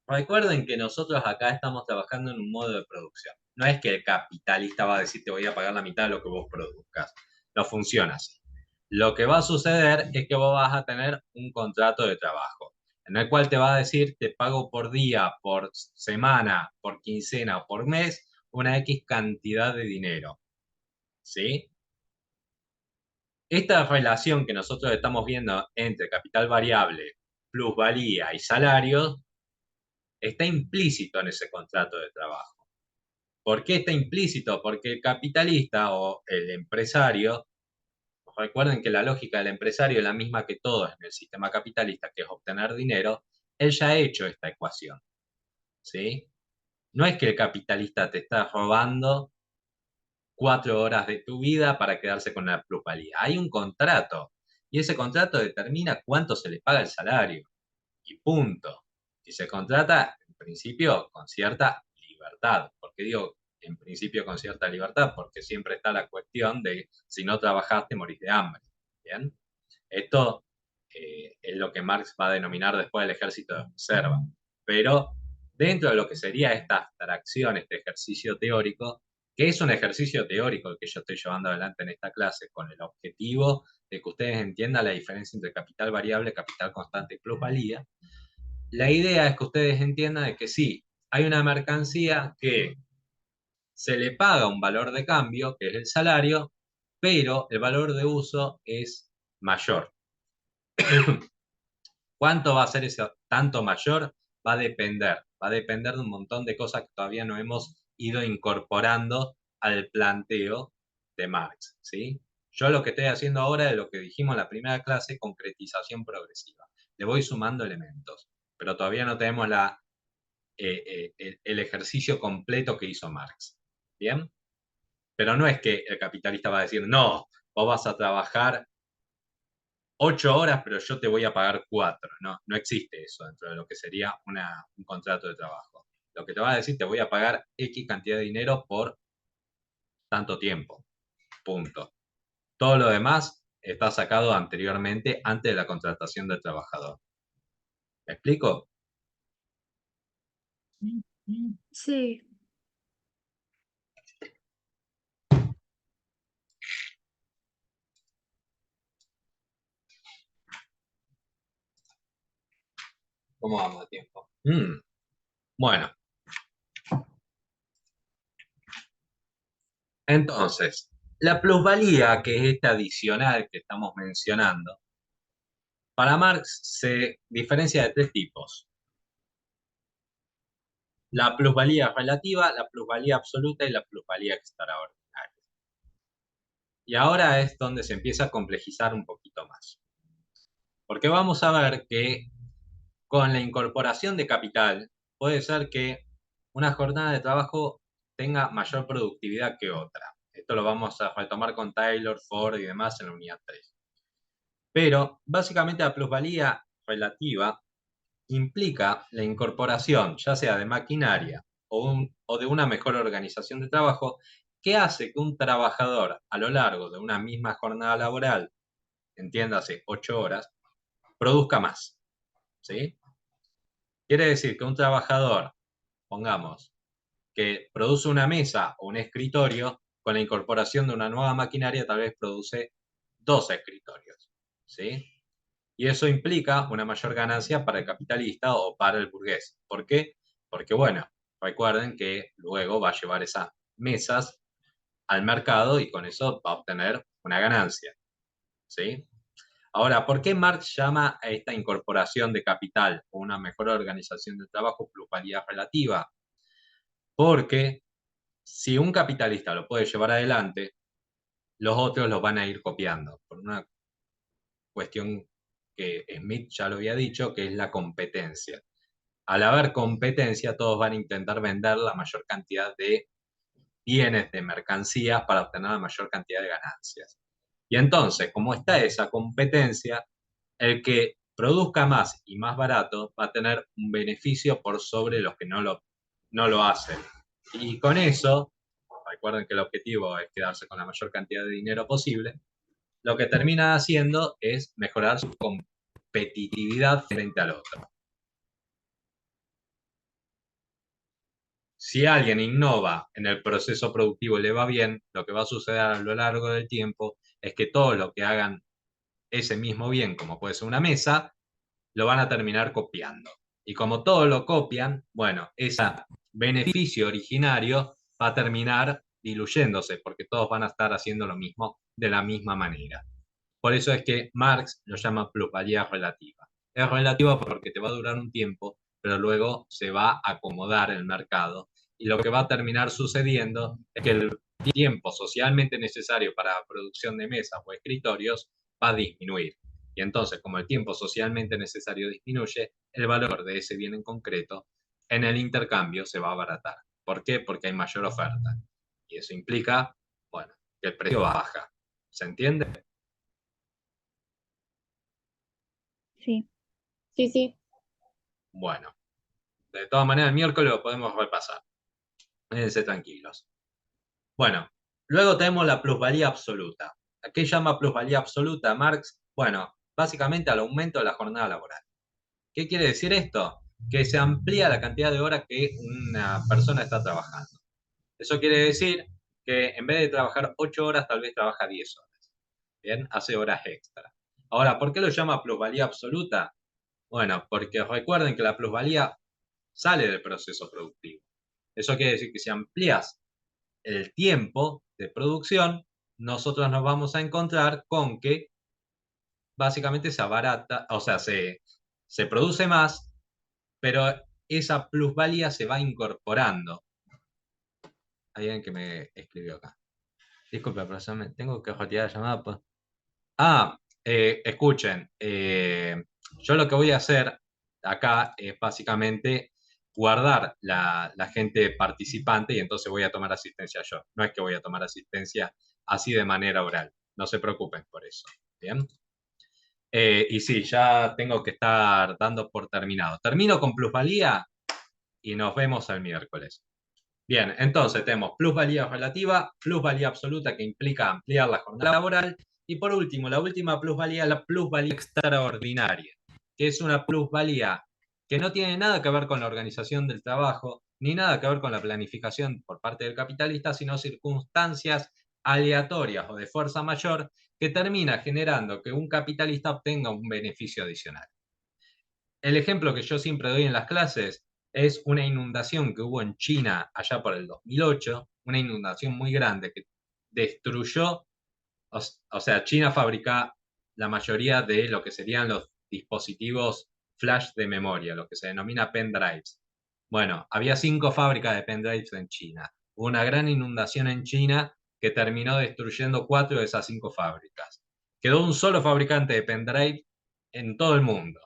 Recuerden que nosotros acá estamos trabajando en un modo de producción. No es que el capitalista va a decir te voy a pagar la mitad de lo que vos produzcas. No funciona así. Lo que va a suceder es que vos vas a tener un contrato de trabajo, en el cual te va a decir te pago por día, por semana, por quincena o por mes una X cantidad de dinero. ¿Sí? Esta relación que nosotros estamos viendo entre capital variable, plusvalía y salarios está implícito en ese contrato de trabajo. ¿Por qué está implícito? Porque el capitalista o el empresario, recuerden que la lógica del empresario es la misma que todos en el sistema capitalista, que es obtener dinero, él ya ha hecho esta ecuación. ¿Sí? No es que el capitalista te está robando 4 horas de tu vida para quedarse con la plusvalía. Hay un contrato y ese contrato determina cuánto se le paga el salario y punto. Y se contrata, en principio, con cierta libertad. ¿Por qué digo en principio con cierta libertad? Porque siempre está la cuestión de si no trabajaste, morís de hambre. ¿Bien? Esto es lo que Marx va a denominar después el ejército de reserva. Pero dentro de lo que sería esta abstracción, este ejercicio teórico, que es un ejercicio teórico el que yo estoy llevando adelante en esta clase con el objetivo de que ustedes entiendan la diferencia entre capital variable, capital constante y plusvalía, la idea es que ustedes entiendan de que sí, hay una mercancía que se le paga un valor de cambio, que es el salario, pero el valor de uso es mayor. ¿Cuánto va a ser ese tanto mayor? Va a depender de un montón de cosas que todavía no hemos ido incorporando al planteo de Marx, ¿sí? Yo lo que estoy haciendo ahora es lo que dijimos en la primera clase, concretización progresiva. Le voy sumando elementos, pero todavía no tenemos el ejercicio completo que hizo Marx. ¿Bien? Pero no es que el capitalista va a decir, no, vos vas a trabajar 8 horas, pero yo te voy a pagar 4. No, no existe eso dentro de lo que sería un contrato de trabajo. Lo que te va a decir, te voy a pagar X cantidad de dinero por tanto tiempo. Punto. Todo lo demás está sacado anteriormente, antes de la contratación del trabajador. ¿Me explico? Sí, ¿Cómo vamos de tiempo? Bueno, entonces, la plusvalía, que es esta adicional que estamos mencionando, para Marx se diferencia de 3 tipos. La plusvalía relativa, la plusvalía absoluta y la plusvalía extraordinaria. Y ahora es donde se empieza a complejizar un poquito más. Porque vamos a ver que con la incorporación de capital, puede ser que una jornada de trabajo tenga mayor productividad que otra. Esto lo vamos a retomar con Taylor, Ford y demás en la unidad 3. Pero básicamente la plusvalía relativa implica la incorporación, ya sea de maquinaria o de una mejor organización de trabajo, que hace que un trabajador a lo largo de una misma jornada laboral, entiéndase 8 horas, produzca más. ¿Sí? Quiere decir que un trabajador, pongamos, que produce una mesa o un escritorio, con la incorporación de una nueva maquinaria tal vez produce 2 escritorios. ¿Sí? Y eso implica una mayor ganancia para el capitalista o para el burgués. ¿Por qué? Porque, bueno, recuerden que luego va a llevar esas mesas al mercado y con eso va a obtener una ganancia. ¿Sí? Ahora, ¿por qué Marx llama a esta incorporación de capital o una mejor organización del trabajo plusvalía relativa? Porque si un capitalista lo puede llevar adelante, los otros los van a ir copiando, por una cuestión que Smith ya lo había dicho, que es la competencia. Al haber competencia, todos van a intentar vender la mayor cantidad de bienes, de mercancías, para obtener la mayor cantidad de ganancias. Y entonces, como está esa competencia, el que produzca más y más barato va a tener un beneficio por sobre los que no lo hacen. Y con eso, recuerden que el objetivo es quedarse con la mayor cantidad de dinero posible, lo que termina haciendo es mejorar su competitividad frente al otro. Si alguien innova en el proceso productivo y le va bien, lo que va a suceder a lo largo del tiempo es que todos los que hagan ese mismo bien, como puede ser una mesa, lo van a terminar copiando. Y como todos lo copian, bueno, ese beneficio originario va a terminar diluyéndose, porque todos van a estar haciendo lo mismo de la misma manera. Por eso es que Marx lo llama plusvalía relativa. Es relativa porque te va a durar un tiempo, pero luego se va a acomodar el mercado. Y lo que va a terminar sucediendo es que el tiempo socialmente necesario para la producción de mesas o escritorios va a disminuir. Y entonces, como el tiempo socialmente necesario disminuye, el valor de ese bien en concreto en el intercambio se va a abaratar. ¿Por qué? Porque hay mayor oferta. Y eso implica, bueno, que el precio baja. ¿Se entiende? Sí. Sí, sí. Bueno, de todas maneras, el miércoles lo podemos repasar. Quédense tranquilos. Bueno, luego tenemos la plusvalía absoluta. ¿A qué llama plusvalía absoluta Marx? Bueno, básicamente al aumento de la jornada laboral. ¿Qué quiere decir esto? Que se amplía la cantidad de horas que una persona está trabajando. Eso quiere decir que en vez de trabajar 8 horas, tal vez trabaja 10 horas. Bien, hace horas extra. Ahora, ¿por qué lo llama plusvalía absoluta? Bueno, porque recuerden que la plusvalía sale del proceso productivo. Eso quiere decir que si amplías el tiempo de producción, nosotros nos vamos a encontrar con que básicamente se abarata, o sea, se produce más, pero esa plusvalía se va incorporando. Hay alguien que me escribió acá. Disculpe, profesor, me tengo que retirar la llamada. Escuchen, yo lo que voy a hacer acá es básicamente guardar la gente participante y entonces voy a tomar asistencia yo. No es que voy a tomar asistencia así de manera oral. No se preocupen por eso. ¿Bien? Y sí, ya tengo que estar dando por terminado. Termino con plusvalía y nos vemos el miércoles. Bien, entonces tenemos plusvalía relativa, plusvalía absoluta que implica ampliar la jornada laboral y por último, la última plusvalía, la plusvalía extraordinaria, que es una plusvalía que no tiene nada que ver con la organización del trabajo ni nada que ver con la planificación por parte del capitalista, sino circunstancias aleatorias o de fuerza mayor que termina generando que un capitalista obtenga un beneficio adicional. El ejemplo que yo siempre doy en las clases es una inundación que hubo en China allá por el 2008, una inundación muy grande que destruyó, o sea, China fabrica la mayoría de lo que serían los dispositivos flash de memoria, lo que se denomina pendrives. Bueno, había 5 fábricas de pendrives en China. Hubo una gran inundación en China que terminó destruyendo 4 de esas 5 fábricas. Quedó un solo fabricante de pendrive en todo el mundo.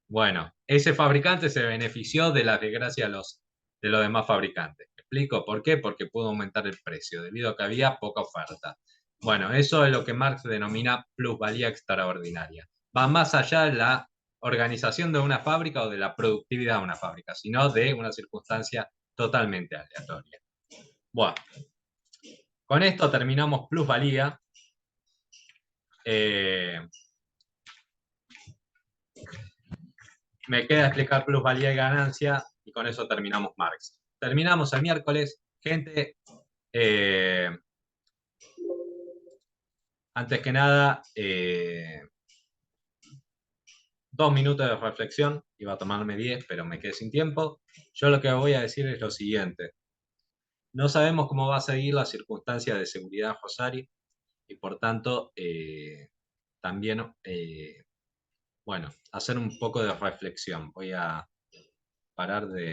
Bueno, ese fabricante se benefició de la desgracia de los demás fabricantes. ¿Me explico por qué? Porque pudo aumentar el precio, debido a que había poca oferta. Bueno, eso es lo que Marx denomina plusvalía extraordinaria. Va más allá de la organización de una fábrica o de la productividad de una fábrica, sino de una circunstancia totalmente aleatoria. Bueno, con esto terminamos plusvalía. Me queda explicar plusvalía y ganancia y con eso terminamos Marx. Terminamos el miércoles. Gente, antes que nada, 2 minutos de reflexión. Iba a tomarme 10, pero me quedé sin tiempo. Yo lo que voy a decir es lo siguiente. No sabemos cómo va a seguir la circunstancia de seguridad Rosario y por tanto también, bueno, hacer un poco de reflexión. Voy a parar de